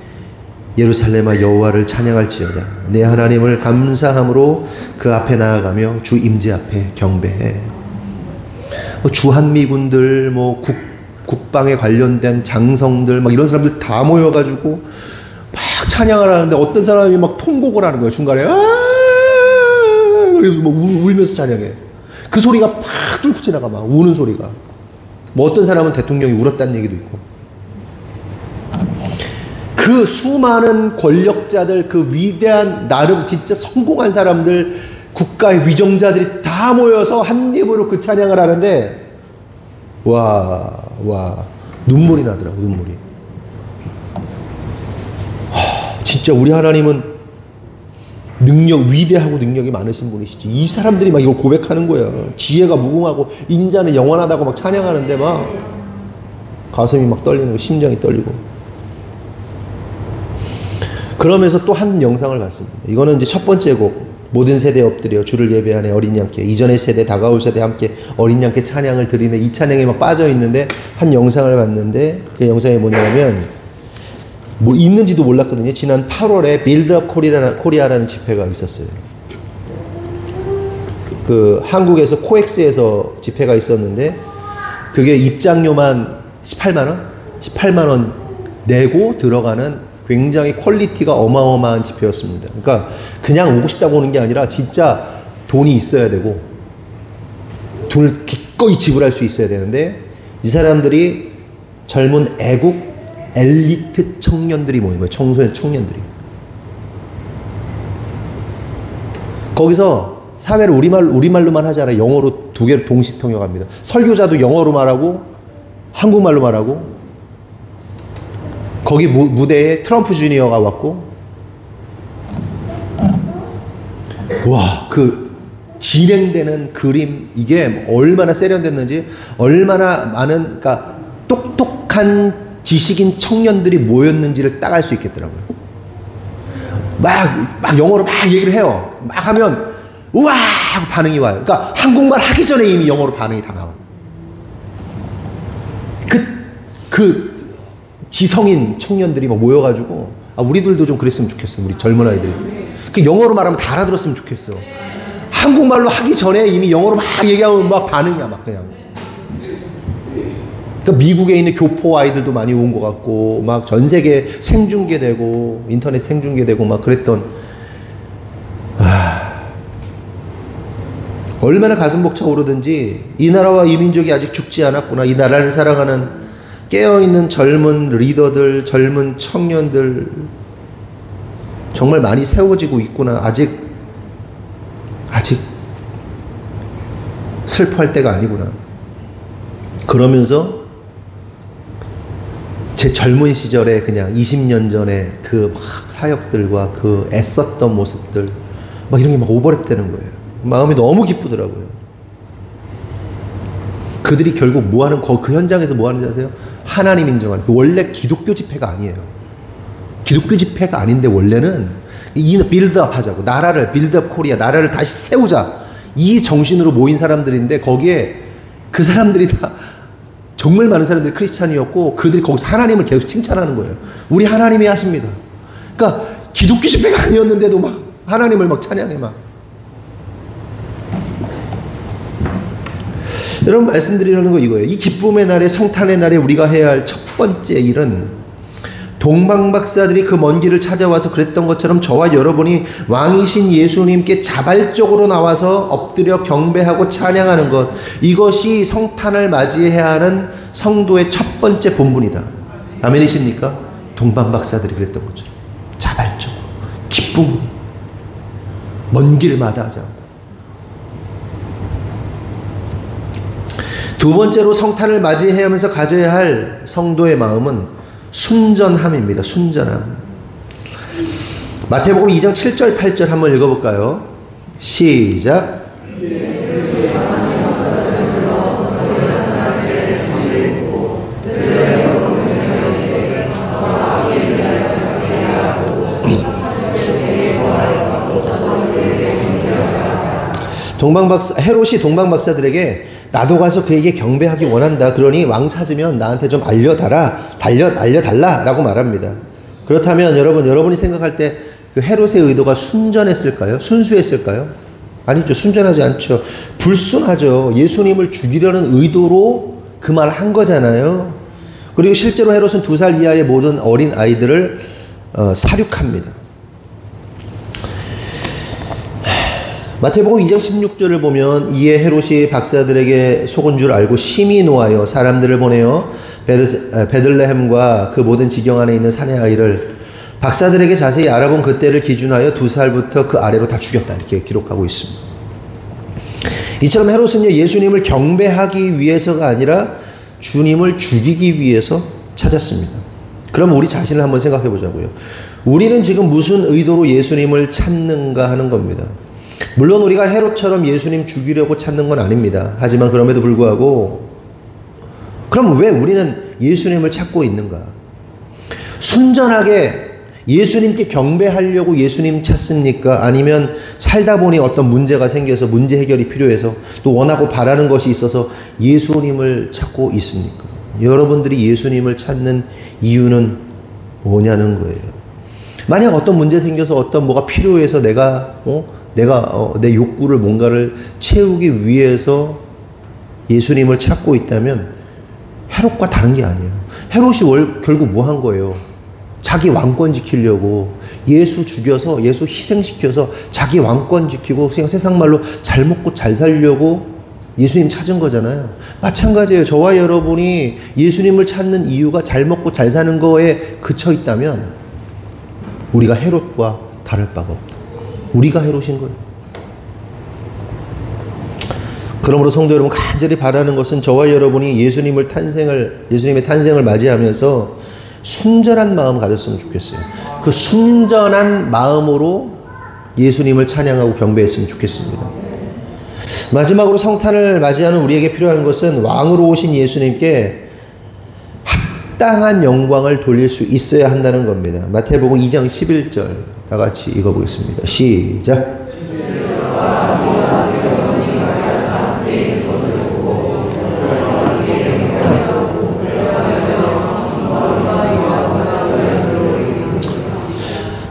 예루살렘아 여호와를 찬양할지어다. 내 하나님을 감사함으로 그 앞에 나아가며 주 임재 앞에 경배해. 주한미군들, 국방에 관련된 장성들, 막 이런 사람들 다 모여가지고 막 찬양을 하는데 어떤 사람이 막 통곡을 하는 거예요. 중간에 울면서 찬양해. 그 소리가 팍 뚫고 지나가, 막 우는 소리가. 어떤 사람은 대통령이 울었다는 얘기도 있고. 그 수많은 권력자들, 그 위대한, 나름 진짜 성공한 사람들, 국가의 위정자들이 다 모여서 한 입으로 그 찬양을 하는데, 눈물이 나더라고, 눈물이. 진짜 우리 하나님은 위대하고 능력이 많으신 분이시지. 이 사람들이 막 이걸 고백하는 거야. 지혜가 무궁하고 인자는 영원하다고 막 찬양하는데 막 가슴이 막 떨리는 거, 심장이 떨리고. 그러면서 또 한 영상을 봤습니다. 이거는 이제 첫 번째 곡, 모든 세대에 엎드려 주를 예배하네 어린 양께, 이전의 세대 다가올 세대 함께 어린 양께 찬양을 드리네, 이 찬양에 막 빠져 있는데 한 영상을 봤는데, 그 영상이 뭐냐면 있는지도 몰랐거든요. 지난 8월에 빌드업 코리아라는 집회가 있었어요. 그 한국에서 코엑스에서 집회가 있었는데, 그게 입장료만 18만 원 내고 들어가는 굉장히 퀄리티가 어마어마한 집회였습니다. 그러니까 그냥 오고 싶다고 오는 게 아니라 진짜 돈이 있어야 되고 돈을 기꺼이 지불할 수 있어야 되는데, 이 사람들이 젊은 애국 엘리트 청년들이 모인 거예요. 청년들이. 거기서 사회를 우리말로만 하지 않아요. 영어로 두 개로 동시 통역합니다. 설교자도 영어로 말하고 한국말로 말하고. 거기 무대에 트럼프 주니어가 왔고, 그 진행되는 그림, 이게 얼마나 세련됐는지, 얼마나 많은, 그러니까 똑똑한 지식인 청년들이 모였는지를 딱 알 수 있겠더라고요. 막 영어로 막 얘기를 해요. 막 하면 우와 하고 반응이 와요. 그러니까 한국말 하기 전에 이미 영어로 반응이 다 나와요. 그 지성인 청년들이 막 모여가지고, 우리들도 좀 그랬으면 좋겠어. 우리 젊은 아이들이 그 영어로 말하면 다 알아들었으면 좋겠어. 한국말로 하기 전에 이미 영어로 막 얘기하면 막 반응이야, 막 그냥. 그러니까 미국에 있는 교포 아이들도 많이 온 것 같고, 막 전 세계 생중계되고, 인터넷 생중계되고 막 그랬던. 얼마나 가슴 벅차오르든지, 이 나라와 이 민족이 아직 죽지 않았구나, 이 나라를 사랑하는 깨어있는 젊은 리더들, 젊은 청년들, 정말 많이 세워지고 있구나. 아직 슬퍼할 때가 아니구나. 그러면서 제 젊은 시절에 그냥 20년 전에 그 막 사역들과 그 애썼던 모습들 막 이런 게 막 오버랩 되는 거예요. 마음이 너무 기쁘더라고요. 그들이 결국 뭐 하는, 그 현장에서 뭐 하는지 아세요? 하나님 인정하는, 그 원래 기독교 집회가 아니에요. 기독교 집회가 아닌데 원래는 이 빌드업 하자고, 나라를 빌드업 코리아, 나라를 다시 세우자, 이 정신으로 모인 사람들인데 거기에 그 사람들이 다 정말 많은 사람들이 크리스찬이었고 그들이 거기서 하나님을 계속 칭찬하는 거예요. 우리 하나님이 하십니다. 그러니까 기독교 집회가 아니었는데도 막 하나님을 막 찬양해 막. 여러분 말씀드리려는 거 이거예요. 이 기쁨의 날에, 성탄의 날에 우리가 해야 할 첫 번째 일은 동방박사들이 그 먼 길을 찾아와서 그랬던 것처럼 저와 여러분이 왕이신 예수님께 자발적으로 나와서 엎드려 경배하고 찬양하는 것, 이것이 성탄을 맞이해야 하는 성도의 첫 번째 본분이다. 아멘이십니까? 동방박사들이 그랬던 것처럼 자발적으로 기쁨, 먼 길마다 하자. 두 번째로 성탄을 맞이해야 하면서 가져야 할 성도의 마음은 순전함입니다. 순전함. 마태복음 2장 7절 8절 한번 읽어볼까요? 시작. 헤롯이 동방박사들에게 나도 가서 그에게 경배하기 원한다. 그러니 왕 찾으면 나한테 좀 알려달라 라고 말합니다. 그렇다면 여러분이 생각할 때 그 헤롯의 의도가 순전했을까요? 순수했을까요? 아니죠. 순전하지 않죠. 불순하죠. 예수님을 죽이려는 의도로 그 말을 한 거잖아요. 그리고 실제로 헤롯은 2살 이하의 모든 어린 아이들을 사륙합니다. 마태복음 2장 16절을 보면 이에 헤롯이 박사들에게 속은 줄 알고 심히 노하여 사람들을 보내어 베들레헴과 그 모든 지경 안에 있는 사내 아이를 박사들에게 자세히 알아본 그때를 기준하여 2살부터 그 아래로 다 죽였다. 이렇게 기록하고 있습니다. 이처럼 헤롯은요, 예수님을 경배하기 위해서가 아니라 주님을 죽이기 위해서 찾았습니다. 그럼 우리 자신을 한번 생각해 보자고요. 우리는 지금 무슨 의도로 예수님을 찾는가 하는 겁니다. 물론 우리가 헤롯처럼 예수님 죽이려고 찾는 건 아닙니다. 하지만 그럼에도 불구하고 그럼 왜 우리는 예수님을 찾고 있는가? 순전하게 예수님께 경배하려고 예수님 찾습니까? 아니면 살다 보니 어떤 문제가 생겨서 문제 해결이 필요해서 또 원하고 바라는 것이 있어서 예수님을 찾고 있습니까? 여러분들이 예수님을 찾는 이유는 뭐냐는 거예요. 만약 어떤 문제 생겨서 어떤 뭐가 필요해서 내가 내 욕구를 뭔가를 채우기 위해서 예수님을 찾고 있다면 헤롯과 다른 게 아니에요. 헤롯이 결국 뭐 한 거예요? 자기 왕권 지키려고 예수 죽여서 예수 희생시켜서 자기 왕권 지키고 세상 말로 잘 먹고 잘 살려고 예수님 찾은 거잖아요. 마찬가지예요. 저와 여러분이 예수님을 찾는 이유가 잘 먹고 잘 사는 거에 그쳐 있다면 우리가 헤롯과 다를 바가 없다. 우리가 헤롯인 거예요. 그러므로 성도 여러분, 간절히 바라는 것은 저와 여러분이 예수님의 탄생을 맞이하면서 순전한 마음 가졌으면 좋겠어요. 그 순전한 마음으로 예수님을 찬양하고 경배했으면 좋겠습니다. 마지막으로 성탄을 맞이하는 우리에게 필요한 것은 왕으로 오신 예수님께 합당한 영광을 돌릴 수 있어야 한다는 겁니다. 마태복음 2장 11절 다 같이 읽어보겠습니다. 시작.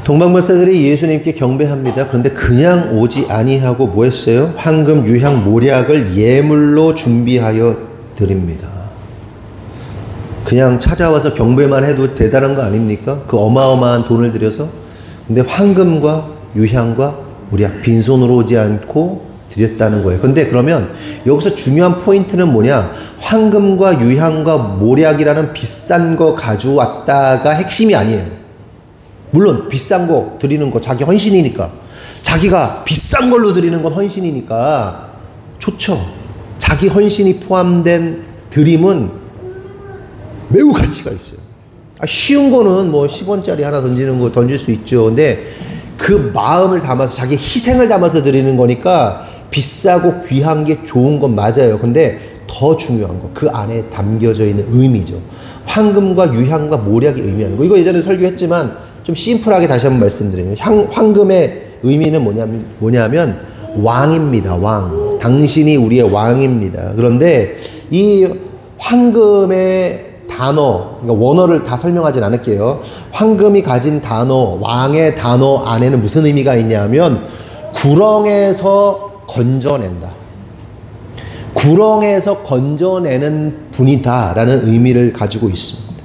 동방박사들이 예수님께 경배합니다. 그런데 그냥 오지 아니하고 뭐 했어요? 황금, 유향, 모략을 예물로 준비하여 드립니다. 그냥 찾아와서 경배만 해도 대단한 거 아닙니까? 그 어마어마한 돈을 들여서. 근데 황금과 유향과 모략, 빈손으로 오지 않고 드렸다는 거예요. 근데 그러면 여기서 중요한 포인트는 뭐냐? 황금과 유향과 모략이라는 비싼 거 가져왔다가 핵심이 아니에요. 물론 비싼 거 드리는 거 자기 헌신이니까, 자기가 비싼 걸로 드리는 건 헌신이니까 좋죠. 자기 헌신이 포함된 드림은 매우 가치가 있어요. 쉬운 거는 뭐 10원짜리 하나 던지는 거 던질 수 있죠. 근데 그 마음을 담아서 자기 희생을 담아서 드리는 거니까 비싸고 귀한 게 좋은 건 맞아요. 근데 더 중요한 거, 그 안에 담겨져 있는 의미죠. 황금과 유향과 모략이 의미하는 거. 이거 예전에 설교했지만 좀 심플하게 다시 한번 말씀드리면, 황금의 의미는 뭐냐면 왕입니다. 왕. 당신이 우리의 왕입니다. 그런데 이 황금의 단어, 그러니까 원어를 다 설명하진 않을게요. 황금이 가진 단어, 왕의 단어 안에는 무슨 의미가 있냐면 구렁에서 건져낸다. 구렁에서 건져내는 분이다 라는 의미를 가지고 있습니다.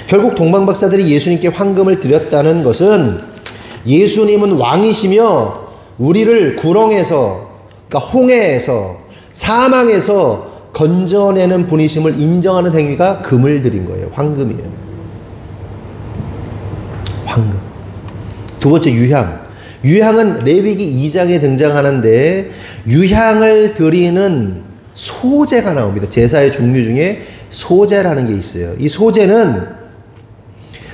결국 동방박사들이 예수님께 황금을 드렸다는 것은 예수님은 왕이시며 우리를 구렁에서, 그러니까 홍해에서, 사망에서 건져내는 분이심을 인정하는 행위가 금을 드린 거예요. 황금이에요. 황금. 두 번째, 유향. 유향은 레위기 2장에 등장하는데 유향을 드리는 소제가 나옵니다. 제사의 종류 중에 소제라는 게 있어요. 이 소제는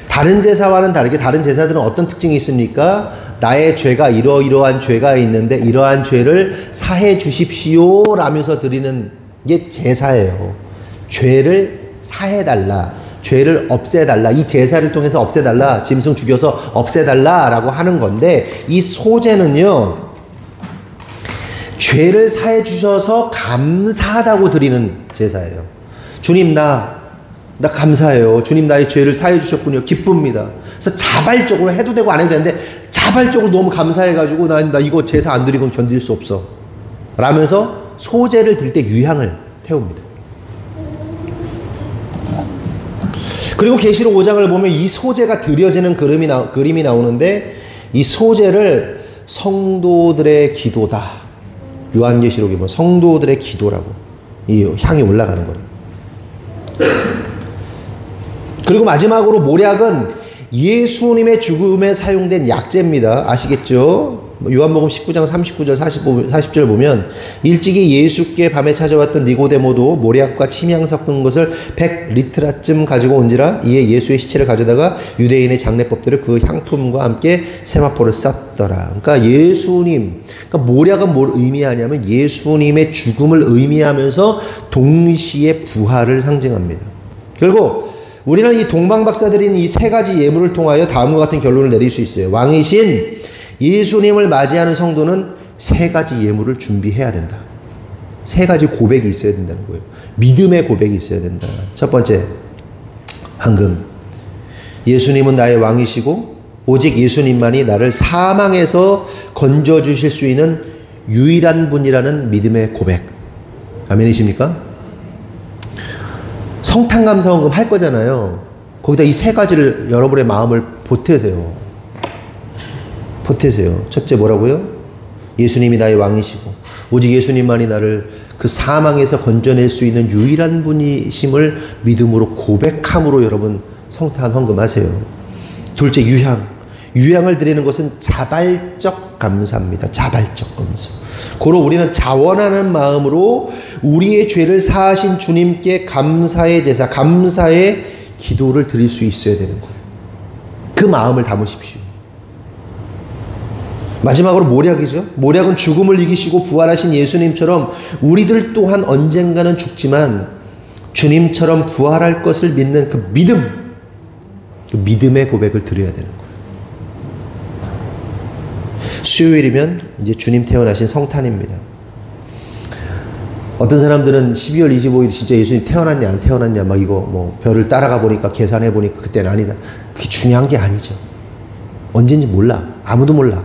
다른 제사와는 다르게, 다른 제사들은 어떤 특징이 있습니까? 나의 죄가 이러이러한 죄가 있는데 이러한 죄를 사해 주십시오 라면서 드리는 게 제사예요. 죄를 사해달라, 죄를 없애달라, 이 제사를 통해서 없애달라, 짐승 죽여서 없애달라 라고 하는 건데, 이 소제는요 죄를 사해 주셔서 감사하다고 드리는 제사예요. 주님 나 감사해요. 주님 나의 죄를 사해 주셨군요. 기쁩니다. 그래서 자발적으로 해도 되고 안 해도 되는데 자발적으로 너무 감사해가지고 나 이거 제사 안 드리고는 견딜 수 없어 라면서 소제를 드릴 때 유향을 태웁니다. 그리고 계시록 5장을 보면 이 소제가 드려지는 그림이 나오는데, 이 소제를 성도들의 기도다. 요한계시록에 보면 성도들의 기도라고 이 향이 올라가는 거예요. 그리고 마지막으로 모략은 예수님의 죽음에 사용된 약재입니다. 아시겠죠? 요한복음 19장 39절 40절 보면 일찍이 예수께 밤에 찾아왔던 니고데모도 모략과 침향 섞은 것을 100리트라쯤 가지고 온지라 이에 예수의 시체를 가져다가 유대인의 장례법대로 그 향품과 함께 세마포를 쌌더라. 그러니까 예수님, 그러니까 모략은 뭘 의미하냐면 예수님의 죽음을 의미하면서 동시에 부활을 상징합니다. 결국 우리는 이 동방박사들인 이 세 가지 예물을 통하여 다음과 같은 결론을 내릴 수 있어요. 왕이신 예수님을 맞이하는 성도는 세 가지 예물을 준비해야 된다. 세 가지 고백이 있어야 된다는 거예요. 믿음의 고백이 있어야 된다. 첫 번째, 황금. 예수님은 나의 왕이시고 오직 예수님만이 나를 사망에서 건져주실 수 있는 유일한 분이라는 믿음의 고백. 아멘이십니까? 성탄감사원금 할 거잖아요. 거기다 이 세 가지를 여러분의 마음을 보태세요. 보태세요. 첫째 뭐라고요? 예수님이 나의 왕이시고 오직 예수님만이 나를 그 사망에서 건져낼 수 있는 유일한 분이심을 믿음으로 고백함으로 여러분 성탄 헌금하세요. 둘째, 유향. 유향을 드리는 것은 자발적 감사입니다. 자발적 감사. 고로 우리는 자원하는 마음으로 우리의 죄를 사하신 주님께 감사의 제사, 감사의 기도를 드릴 수 있어야 되는 거예요. 그 마음을 담으십시오. 마지막으로 모략이죠. 모략은 죽음을 이기시고 부활하신 예수님처럼 우리들 또한 언젠가는 죽지만 주님처럼 부활할 것을 믿는 그 믿음, 그 믿음의 고백을 드려야 되는 거예요. 수요일이면 이제 주님 태어나신 성탄입니다. 어떤 사람들은 12월 25일 진짜 예수님 태어났냐 안 태어났냐 막 이거 뭐 별을 따라가 보니까 계산해 보니까 그때는 아니다. 그게 중요한 게 아니죠. 언제인지 몰라. 아무도 몰라.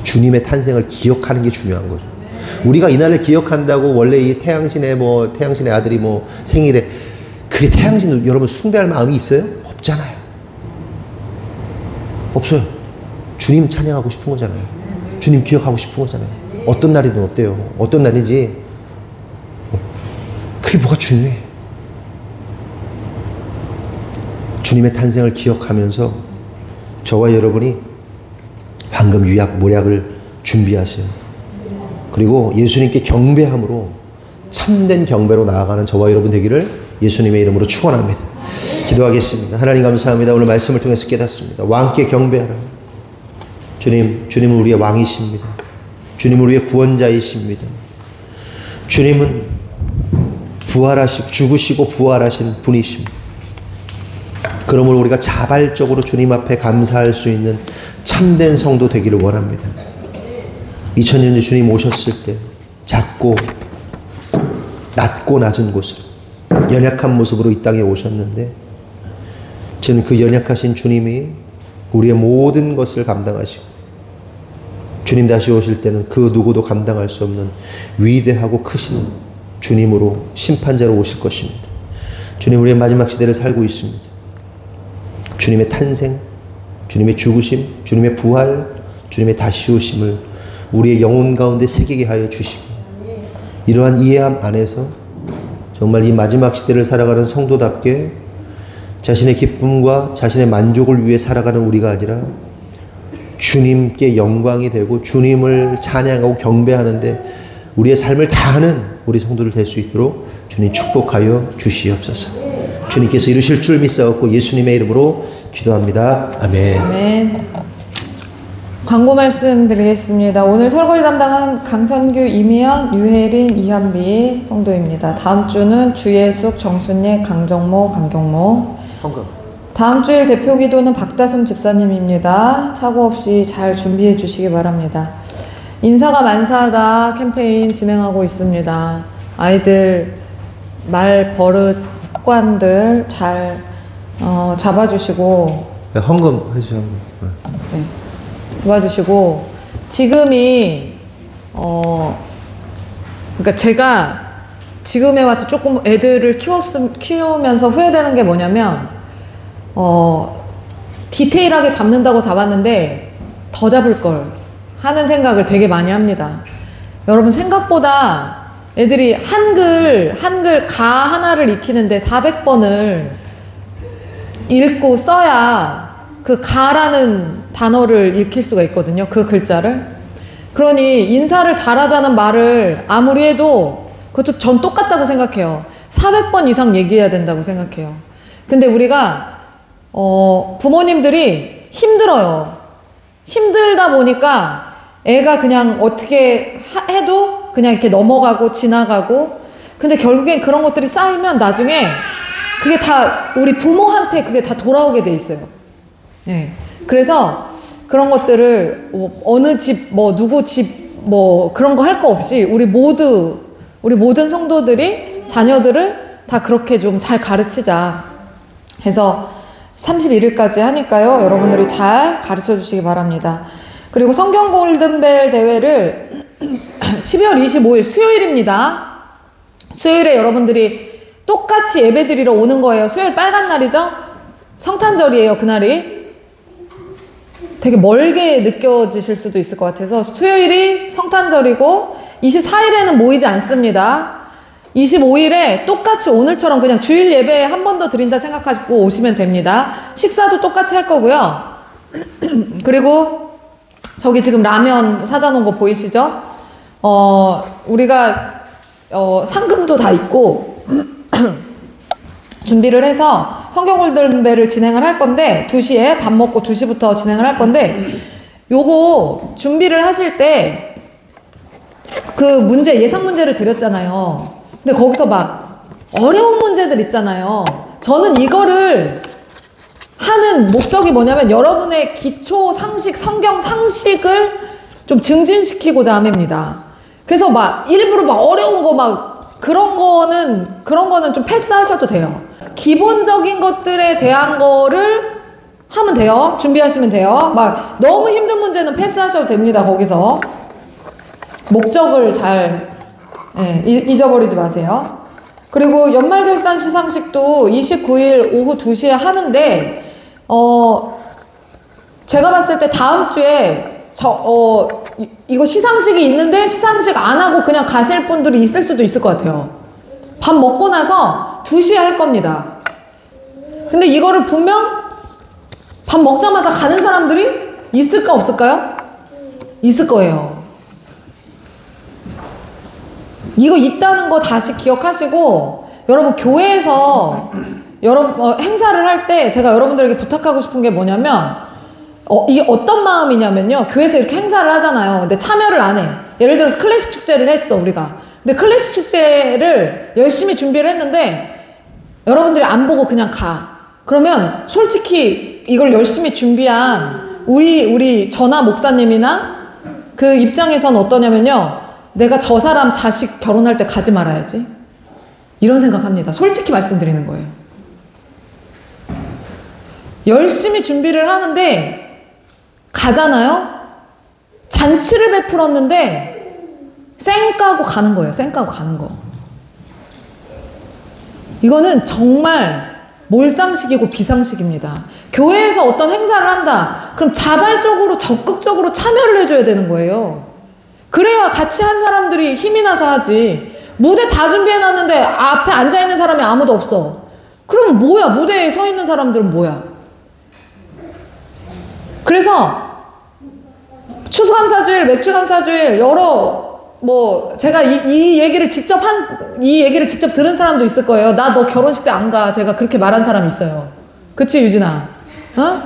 주님의 탄생을 기억하는 게 중요한 거죠. 우리가 이날을 기억한다고 원래 이 태양신의 아들이 생일에 그게 태양신 여러분 숭배할 마음이 있어요? 없잖아요. 없어요. 주님 찬양하고 싶은 거잖아요. 주님 기억하고 싶은 거잖아요. 어떤 날이든 어때요? 어떤 날인지 그게 뭐가 중요해. 주님의 탄생을 기억하면서 저와 여러분이 방금 유약 모략을 준비하세요. 그리고 예수님께 경배함으로 참된 경배로 나아가는 저와 여러분 되기를 예수님의 이름으로 축원합니다. 기도하겠습니다. 하나님 감사합니다. 오늘 말씀을 통해서 깨닫습니다. 왕께 경배하라. 주님은 우리의 왕이십니다. 주님은 우리의 구원자이십니다. 주님은 부활하시고 죽으시고 부활하신 분이십니다. 그러므로 우리가 자발적으로 주님 앞에 감사할 수 있는 참된 성도 되기를 원합니다. 2000년 전 주님 오셨을 때 작고 낮고 낮은 곳으로 연약한 모습으로 이 땅에 오셨는데 저는 그 연약하신 주님이 우리의 모든 것을 감당하시고 주님 다시 오실 때는 그 누구도 감당할 수 없는 위대하고 크신 주님으로 심판자로 오실 것입니다. 주님, 우리의 마지막 시대를 살고 있습니다. 주님의 탄생, 주님의 죽으심, 주님의 부활, 주님의 다시 오심을 우리의 영혼 가운데 새기게 하여 주시고 이러한 이해함 안에서 정말 이 마지막 시대를 살아가는 성도답게 자신의 기쁨과 자신의 만족을 위해 살아가는 우리가 아니라 주님께 영광이 되고 주님을 찬양하고 경배하는데 우리의 삶을 다하는 우리 성도들 될 수 있도록 주님 축복하여 주시옵소서. 주님께서 이루실 줄 믿사옵고 예수님의 이름으로 기도합니다. 아멘. 아멘. 광고 말씀 드리겠습니다. 오늘 설거지 담당은 강선규, 이미연, 유혜린, 이한비 성도입니다. 다음 주는 주예숙, 정순예, 강정모, 강경모. 다음 주일 대표 기도는 박다솜 집사님입니다. 착오 없이 잘 준비해 주시기 바랍니다. 인사가 만사하다 캠페인 진행하고 있습니다. 아이들 말 버릇 습관들 잘 잡아주시고 헌금 해주세요. 네, 도와주시고 지금이 그러니까 제가 지금에 와서 조금 애들을 키우면서 후회되는 게 뭐냐면 디테일하게 잡는다고 잡았는데 더 잡을 걸 하는 생각을 되게 많이 합니다. 여러분, 생각보다 애들이 한글 가 하나를 익히는데 400번을 읽고 써야 그 가라는 단어를 읽힐 수가 있거든요. 그 글자를. 그러니 인사를 잘하자는 말을 아무리 해도 그것도 전 똑같다고 생각해요. 400번 이상 얘기해야 된다고 생각해요. 근데 우리가 부모님들이 힘들어요. 힘들다 보니까 애가 그냥 어떻게 해도 그냥 이렇게 넘어가고 지나가고, 근데 결국엔 그런 것들이 쌓이면 나중에 그게 다 우리 부모한테 그게 다 돌아오게 돼 있어요. 네. 그래서 그런 것들을 어느 집 누구 집 그런 거 할 거 없이 우리 모든 성도들이 자녀들을 다 그렇게 좀 잘 가르치자 해서 31일까지 하니까요. 여러분들이 잘 가르쳐 주시기 바랍니다. 그리고 성경 골든벨 대회를 12월 25일 수요일입니다. 수요일에 여러분들이 똑같이 예배 드리러 오는 거예요. 수요일 빨간 날이죠? 성탄절이에요, 그날이. 되게 멀게 느껴지실 수도 있을 것 같아서 수요일이 성탄절이고 24일에는 모이지 않습니다. 25일에 똑같이 오늘처럼 그냥 주일 예배 한 번 더 드린다 생각하시고 오시면 됩니다. 식사도 똑같이 할 거고요. 그리고 저기 지금 라면 사다 놓은 거 보이시죠? 우리가 상금도 다 있고 준비를 해서 성경 골든벨을 진행을 할 건데 2시에 밥 먹고 2시부터 진행을 할 건데 요거 준비를 하실 때 그 문제 예상 문제를 드렸잖아요. 근데 거기서 막 어려운 문제들 있잖아요. 저는 이거를 하는 목적이 뭐냐면 여러분의 기초 상식, 성경 상식을 좀 증진시키고자 합니다. 그래서 막 일부러 막 어려운 거 막 그런 거는 좀 패스하셔도 돼요. 기본적인 것들에 대한 거를 하면 돼요. 준비하시면 돼요. 막 너무 힘든 문제는 패스하셔도 됩니다. 거기서 목적을 잘 잊어버리지 마세요. 그리고 연말결산 시상식도 29일 오후 2시에 하는데 제가 봤을 때 다음 주에 이거 시상식이 있는데 시상식 안 하고 그냥 가실 분들이 있을 수도 있을 것 같아요. 밥 먹고 나서 2시에 할 겁니다. 근데 이거를 분명 밥 먹자마자 가는 사람들이 있을까 없을까요? 있을 거예요. 이거 있다는 거 다시 기억하시고, 여러분 교회에서 여러분 행사를 할 때 제가 여러분들에게 부탁하고 싶은 게 뭐냐면, 이게 어떤 마음이냐면요, 교회에서 이렇게 행사를 하잖아요. 근데 참여를 안 해. 예를 들어서 클래식 축제를 했어, 우리가. 근데 클래식 축제를 열심히 준비를 했는데 여러분들이 안 보고 그냥 가. 그러면 솔직히 이걸 열심히 준비한 우리 전하 목사님이나 그 입장에선 어떠냐면요, 내가 저 사람 자식 결혼할 때 가지 말아야지, 이런 생각합니다. 솔직히 말씀드리는 거예요. 열심히 준비를 하는데 가잖아요. 잔치를 베풀었는데 쌩 까고 가는 거예요. 쌩 까고 가는 거. 이거는 정말 몰상식이고 비상식입니다. 교회에서 어떤 행사를 한다. 그럼 자발적으로 적극적으로 참여를 해줘야 되는 거예요. 그래야 같이 한 사람들이 힘이 나서 하지. 무대 다 준비해놨는데 앞에 앉아있는 사람이 아무도 없어. 그럼 뭐야? 무대에 서 있는 사람들은 뭐야? 그래서 추수감사주일, 맥주감사주일, 여러 제가 이 얘기를 직접 들은 사람도 있을 거예요. 나 너 결혼식 때 안 가. 제가 그렇게 말한 사람이 있어요. 그치, 유진아? 어?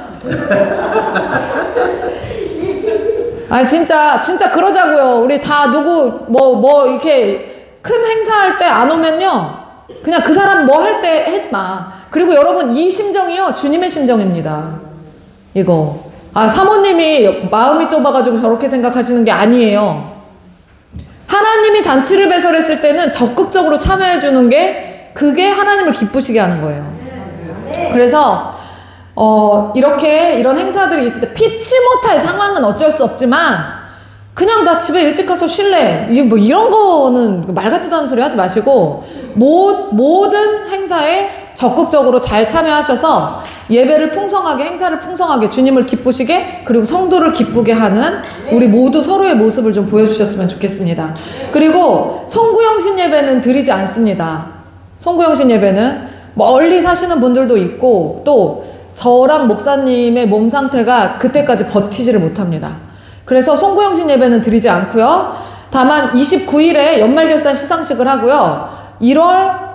아니, 진짜 그러자고요. 우리 다 누구, 이렇게 큰 행사할 때 안 오면요, 그냥 그 사람 뭐 할 때 하지 마. 그리고 여러분, 이 심정이요, 주님의 심정입니다. 이거. 사모님이 마음이 좁아가지고 저렇게 생각하시는 게 아니에요. 하나님이 잔치를 배설했을 때는 적극적으로 참여해주는 게, 그게 하나님을 기쁘시게 하는 거예요. 그래서 이런 행사들이 있을 때 피치 못할 상황은 어쩔 수 없지만, 그냥 나 집에 일찍 가서 쉴래, 이런 거는 말 같지도 않은 소리 하지 마시고, 모든 행사에 적극적으로 잘 참여하셔서 예배를 풍성하게, 행사를 풍성하게, 주님을 기쁘시게, 그리고 성도를 기쁘게 하는 우리 모두 서로의 모습을 좀 보여주셨으면 좋겠습니다. 그리고 송구영신 예배는 드리지 않습니다. 송구영신 예배는 멀리 사시는 분들도 있고, 또 저랑 목사님의 몸 상태가 그때까지 버티지를 못합니다. 그래서 송구영신 예배는 드리지 않고요. 다만 29일에 연말결산 시상식을 하고요. 1월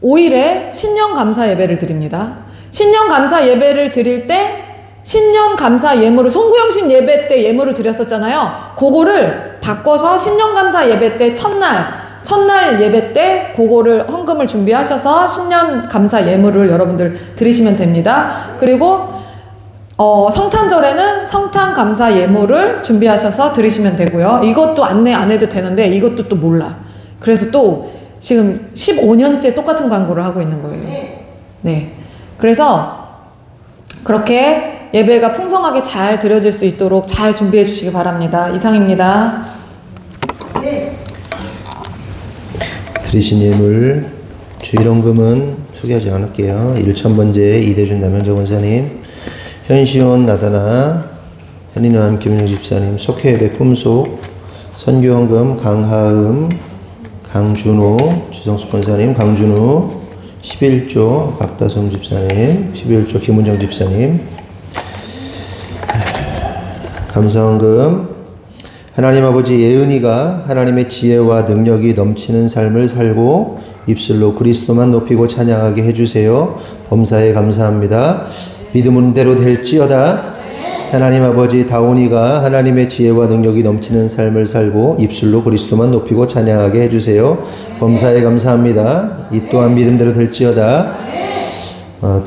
5일에 신년감사 예배를 드립니다. 신년감사 예배를 드릴 때 신년감사 예물을, 송구영신 예배 때 예물을 드렸었잖아요. 그거를 바꿔서 신년감사 예배 때 첫날 예배 때 그거를 헌금을 준비하셔서 신년감사 예물을 여러분들 드리시면 됩니다. 그리고 성탄절에는 성탄감사 예물을 준비하셔서 드리시면 되고요. 이것도 안내 안 해도 되는데 이것도 또 몰라. 그래서 또 지금 15년째 똑같은 광고를 하고 있는 거예요. 네. 그래서 그렇게 예배가 풍성하게 잘 드려질 수 있도록 잘 준비해 주시기 바랍니다. 이상입니다. 드리신 예물 주일헌금은 소개하지 않을게요. 1000번째 이대준 남현정 원사님, 현시온 나다나, 현인환 김윤영 집사님, 속회예배 꿈속, 선교헌금 강하음, 강준호, 주성수 권사님, 강준우, 11조 박다솜 집사님, 11조 김은정 집사님, 감사헌금, 하나님 아버지 예은이가 하나님의 지혜와 능력이 넘치는 삶을 살고 입술로 그리스도만 높이고 찬양하게 해주세요. 범사에 감사합니다. 믿음은 대로 될지어다. 하나님 아버지 다온이가 하나님의 지혜와 능력이 넘치는 삶을 살고 입술로 그리스도만 높이고 찬양하게 해주세요. 범사에 감사합니다. 이 또한 믿음대로 될지어다.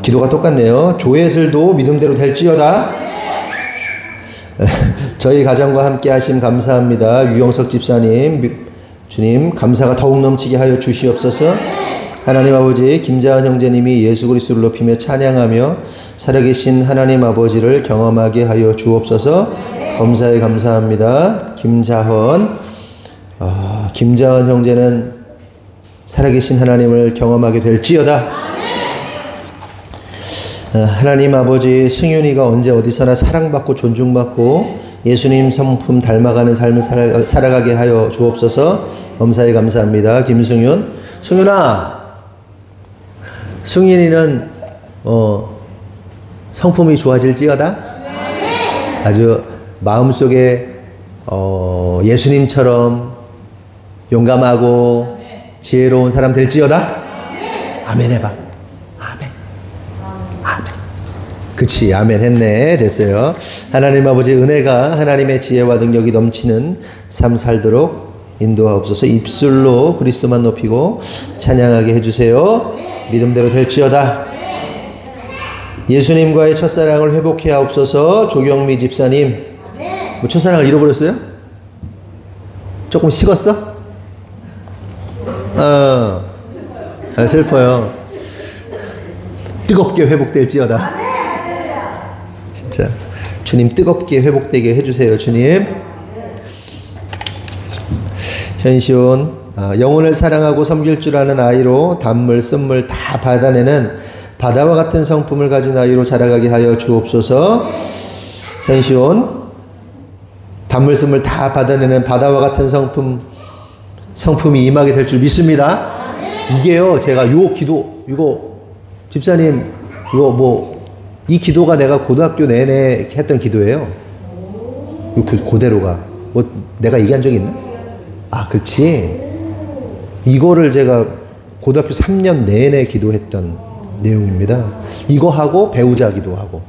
기도가 똑같네요. 조예슬도 믿음대로 될지어다. 저희 가정과 함께 하심 감사합니다. 유영석 집사님, 주님 감사가 더욱 넘치게 하여 주시옵소서. 하나님 아버지 김자은 형제님이 예수 그리스도를 높이며 찬양하며 살아계신 하나님 아버지를 경험하게 하여 주옵소서. 범사에 감사합니다. 김자은 형제는 살아계신 하나님을 경험하게 될지어다. 하나님 아버지 승윤이가 언제 어디서나 사랑받고 존중받고 예수님 성품 닮아가는 삶을 살아가게 하여 주옵소서. 범사에 감사합니다. 김승윤, 승윤아, 승윤이는 성품이 좋아질지어다. 아주 마음속에 예수님처럼 용감하고 지혜로운 사람 될지어다. 아멘 해봐. 아멘. 아멘. 그치, 아멘 했네. 됐어요. 하나님 아버지 은혜가 하나님의 지혜와 능력이 넘치는 삶 살도록 인도하옵소서. 입술로 그리스도만 높이고 찬양하게 해주세요. 믿음대로 될지어다. 예수님과의 첫사랑을 회복해 하옵소서. 조경미 집사님, 뭐 첫사랑을 잃어버렸어요? 조금 식었어? 슬퍼요. 뜨겁게 회복될지어다. 진짜 주님 뜨겁게 회복되게 해주세요. 주님. 현시온, 영혼을 사랑하고 섬길 줄 아는 아이로 단물 쓴물 다 받아내는 바다와 같은 성품을 가진 아이로 자라가게 하여 주옵소서. 현시온, 단물 쓴물 다 받아내는 바다와 같은 성품이 임하게 될 줄 믿습니다. 이게요, 제가 요 기도, 이거 집사님, 이거 이 기도가 내가 고등학교 내내 했던 기도예요. 그대로가. 내가 얘기한 적이 있나? 그렇지. 이거를 제가 고등학교 3년 내내 기도했던 내용입니다. 이거 하고 배우자 기도하고.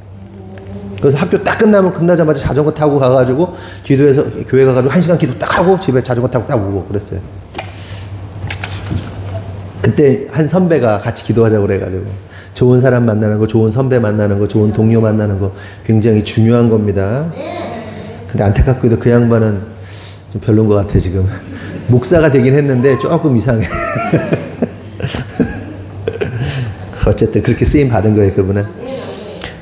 그래서 학교 딱 끝나자마자 자전거 타고 가가지고 기도해서 교회 가가지고 1시간 기도 딱 하고 집에 자전거 타고 딱 오고 그랬어요. 그때 한 선배가 같이 기도하자고 그래가지고 좋은 사람 만나는 거, 좋은 선배 만나는 거, 좋은 동료 만나는 거 굉장히 중요한 겁니다. 근데 안타깝게도 그 양반은 좀 별론 것 같아. 지금 목사가 되긴 했는데 조금 이상해. 어쨌든 그렇게 쓰임 받은 거예요. 그분은.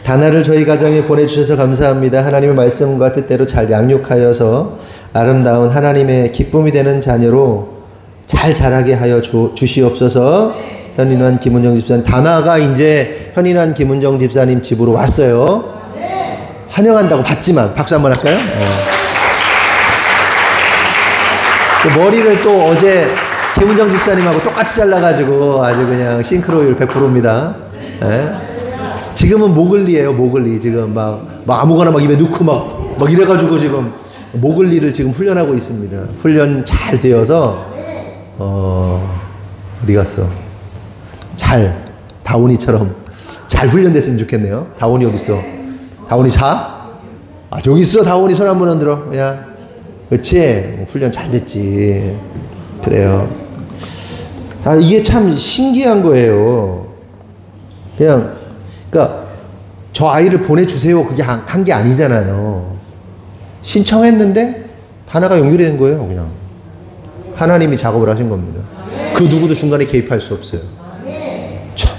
다나를 저희 가정에 보내주셔서 감사합니다. 하나님의 말씀과 뜻대로 잘 양육하여서 아름다운 하나님의 기쁨이 되는 자녀로 잘 자라게 하여 주시옵소서. 현인환 김은정 집사님, 다나가 이제 현인환 김은정 집사님 집으로 왔어요. 환영한다고 봤지만 박수 한번 할까요? 머리를 또 어제 김은정 집사님하고 똑같이 잘라가지고 아주 그냥 싱크로율 100%입니다. 지금은 모글리예요. 모글리. 지금 막 아무거나 막 입에 넣고 막 이래가지고 지금 모글리를 지금 훈련하고 있습니다. 훈련 잘 되어서 어디 갔어? 다온이처럼 잘 훈련됐으면 좋겠네요. 다온이 어디 있어? 다온이 자? 저기 있어. 다온이 손 한번 흔들어. 야, 그렇지? 훈련 잘 됐지. 그래요. 이게 참 신기한 거예요. 그러니까 저 아이를 보내주세요. 그게 한 게 아니잖아요. 신청했는데 다나가 연결이 된 거예요. 그냥 하나님이 작업을 하신 겁니다. 그 누구도 중간에 개입할 수 없어요. 참.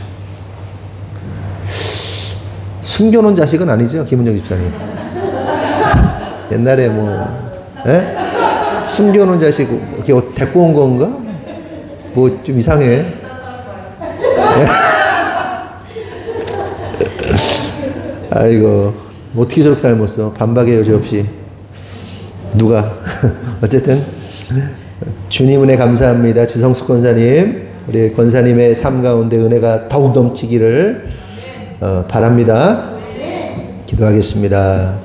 숨겨놓은 자식은 아니죠, 김은정 집사님. 옛날에 숨겨놓은 자식 이렇게 데리고 온 건가? 좀 이상해. 아이고, 어떻게 저렇게 닮았어? 반박의 여지 없이. 누가? 어쨌든 주님 은혜 감사합니다. 지성숙 권사님, 우리 권사님의 삶 가운데 은혜가 더욱 넘치기를 바랍니다. 기도하겠습니다.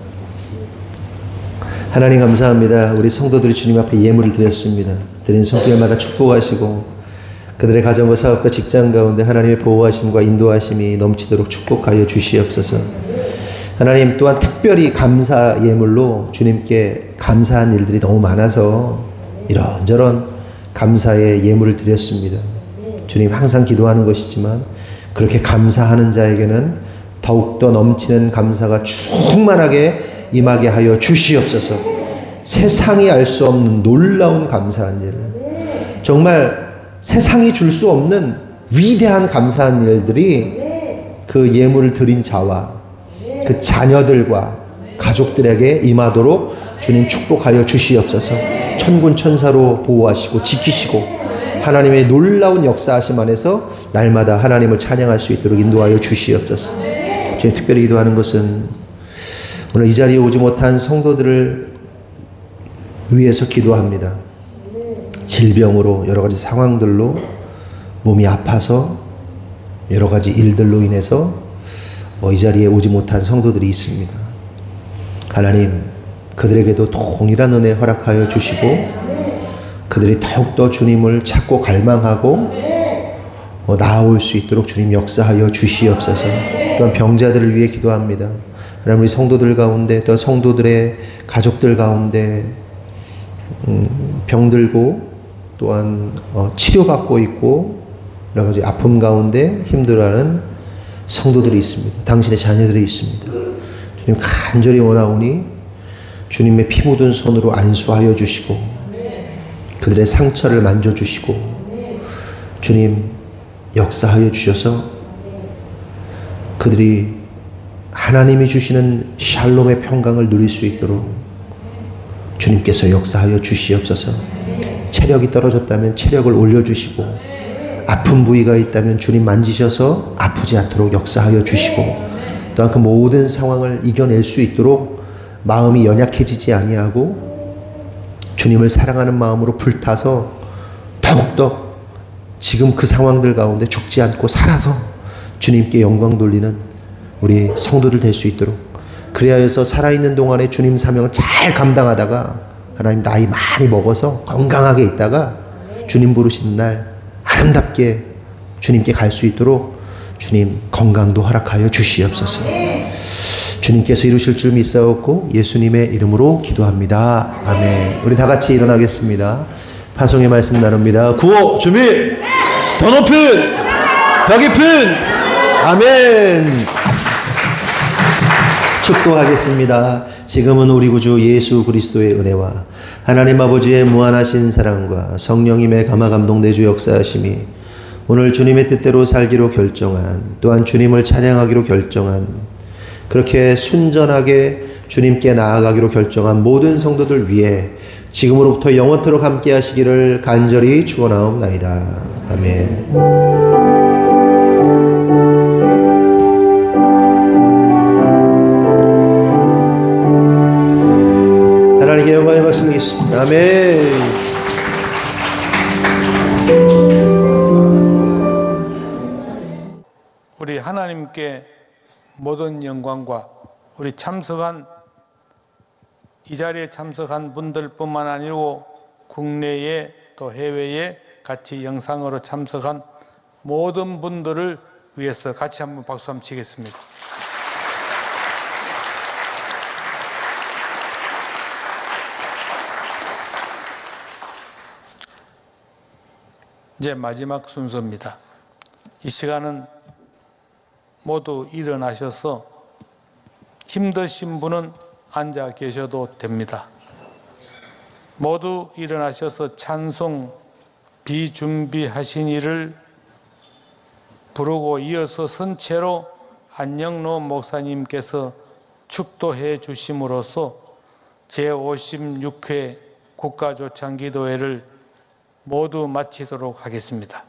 하나님 감사합니다. 우리 성도들이 주님 앞에 예물을 드렸습니다. 드린 손길마다 축복하시고 그들의 가정과 사업과 직장 가운데 하나님의 보호하심과 인도하심이 넘치도록 축복하여 주시옵소서. 하나님 또한 특별히 감사 예물로 주님께 감사한 일들이 너무 많아서 이런저런 감사의 예물을 드렸습니다. 주님 항상 기도하는 것이지만 그렇게 감사하는 자에게는 더욱더 넘치는 감사가 충만하게 임하게 하여 주시옵소서. 세상이 알 수 없는 놀라운 감사한 일을, 정말 세상이 줄 수 없는 위대한 감사한 일들이 그 예물을 드린 자와 그 자녀들과 가족들에게 임하도록 주님 축복하여 주시옵소서. 천군 천사로 보호하시고 지키시고 하나님의 놀라운 역사하심 안에서 날마다 하나님을 찬양할 수 있도록 인도하여 주시옵소서. 주님 특별히 기도하는 것은 오늘 이 자리에 오지 못한 성도들을 위해서 기도합니다. 질병으로 여러 가지 상황들로 몸이 아파서 여러 가지 일들로 인해서 이 자리에 오지 못한 성도들이 있습니다. 하나님, 그들에게도 동일한 은혜 허락하여 주시고 그들이 더욱더 주님을 찾고 갈망하고 나아올 수 있도록 주님 역사하여 주시옵소서. 또한 병자들을 위해 기도합니다. 하나님, 우리 성도들 가운데 또 성도들의 가족들 가운데 병들고 또한 치료받고 있고 여러 가지 아픔 가운데 힘들어하는 성도들이 있습니다. 당신의 자녀들이 있습니다. 주님, 간절히 원하오니 주님의 피 묻은 손으로 안수하여 주시고 그들의 상처를 만져주시고 주님 역사하여 주셔서 그들이 하나님이 주시는 샬롬의 평강을 누릴 수 있도록 주님께서 역사하여 주시옵소서. 체력이 떨어졌다면 체력을 올려주시고 아픈 부위가 있다면 주님 만지셔서 아프지 않도록 역사하여 주시고 또한 그 모든 상황을 이겨낼 수 있도록 마음이 연약해지지 아니하고 주님을 사랑하는 마음으로 불타서 더욱더 지금 그 상황들 가운데 죽지 않고 살아서 주님께 영광 돌리는 우리 성도들 될 수 있도록, 그리하여서 살아있는 동안에 주님 사명을 잘 감당하다가 하나님 나이 많이 먹어서 건강하게 있다가 주님 부르시는 날 아름답게 주님께 갈 수 있도록 주님 건강도 허락하여 주시옵소서. 주님께서 이루실 줄 믿사옵고 예수님의 이름으로 기도합니다. 아멘. 우리 다 같이 일어나겠습니다. 파송의 말씀 나눕니다. 구호 준비. 더 높은 더 깊은 아멘. 축도하겠습니다. 지금은 우리 구주 예수 그리스도의 은혜와 하나님 아버지의 무한하신 사랑과 성령님의 감화 감동 내주 역사하심이 오늘 주님의 뜻대로 살기로 결정한, 또한 주님을 찬양하기로 결정한, 그렇게 순전하게 주님께 나아가기로 결정한 모든 성도들 위해 지금으로부터 영원토록 함께 하시기를 간절히 축원하옵나이다. 아멘. 하나님께 영광의 박수 드리겠습니다. 아멘. 우리 하나님께 모든 영광과 우리 참석한 이 자리에 참석한 분들뿐만 아니고 국내에 또 해외에 같이 영상으로 참석한 모든 분들을 위해서 같이 한번 박수 한번 치겠습니다. 이제 마지막 순서입니다. 이 시간은 모두 일어나셔서 힘드신 분은 앉아 계셔도 됩니다. 모두 일어나셔서 찬송 비준비하신 이를 부르고 이어서 선체로 안영로 목사님께서 축도해 주심으로써 제56회 국가조창기도회를 모두 마치도록 하겠습니다.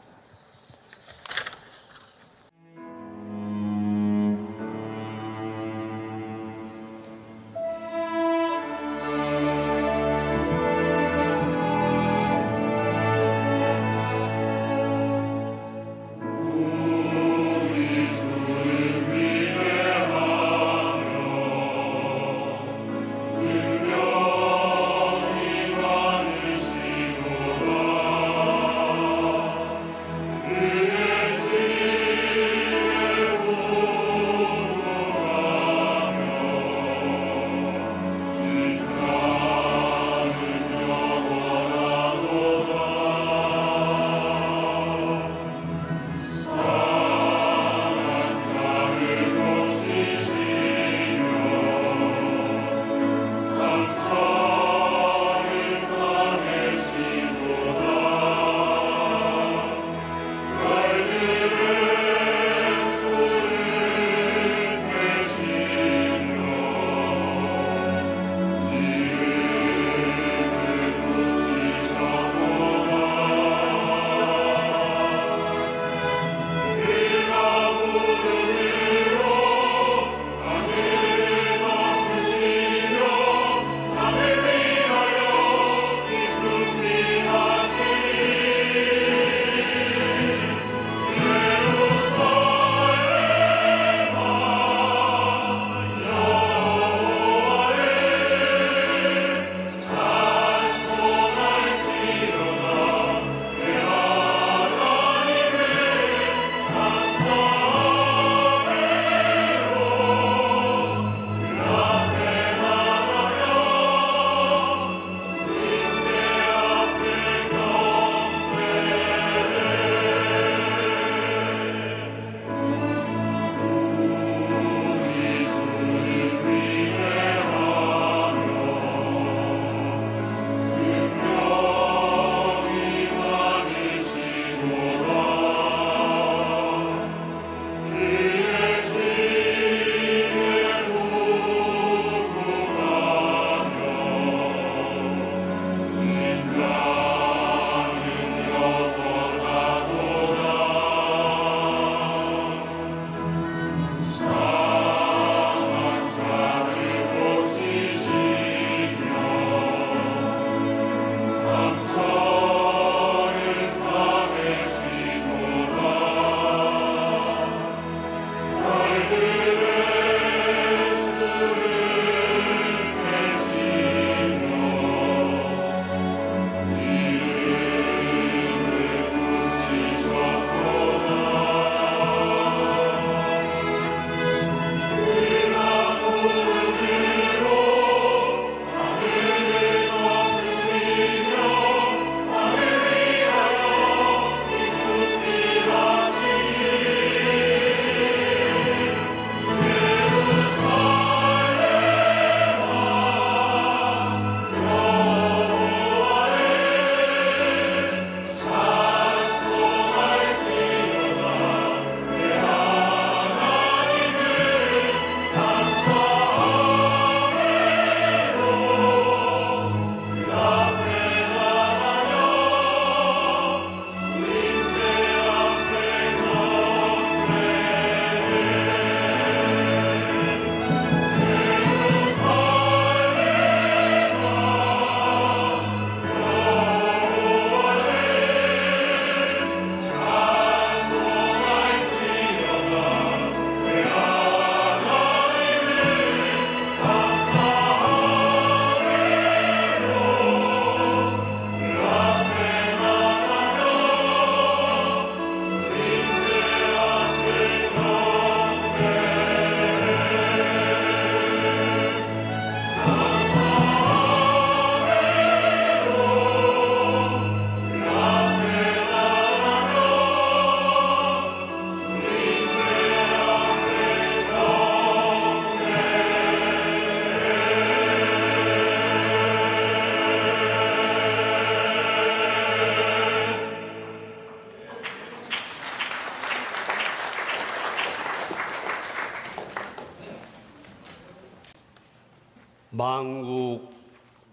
만국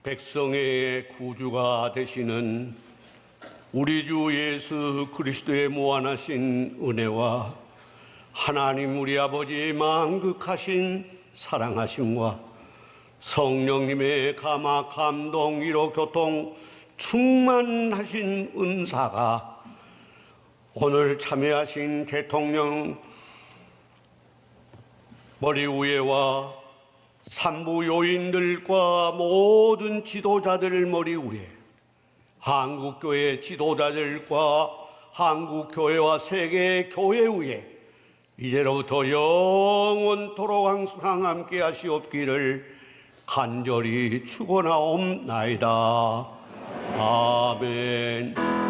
백성의 구주가 되시는 우리 주 예수 그리스도의 무한하신 은혜와 하나님 우리 아버지의 만극하신 사랑하심과 성령님의 감화 감동 위로 교통 충만하신 은사가 오늘 참여하신 대통령 머리 위에와 산부 요인들과 모든 지도자들 머리 위에 한국교회 지도자들과 한국교회와 세계교회 위에 이제로부터 영원토록 항상 함께 하시옵기를 간절히 축원하옵나이다. 아멘.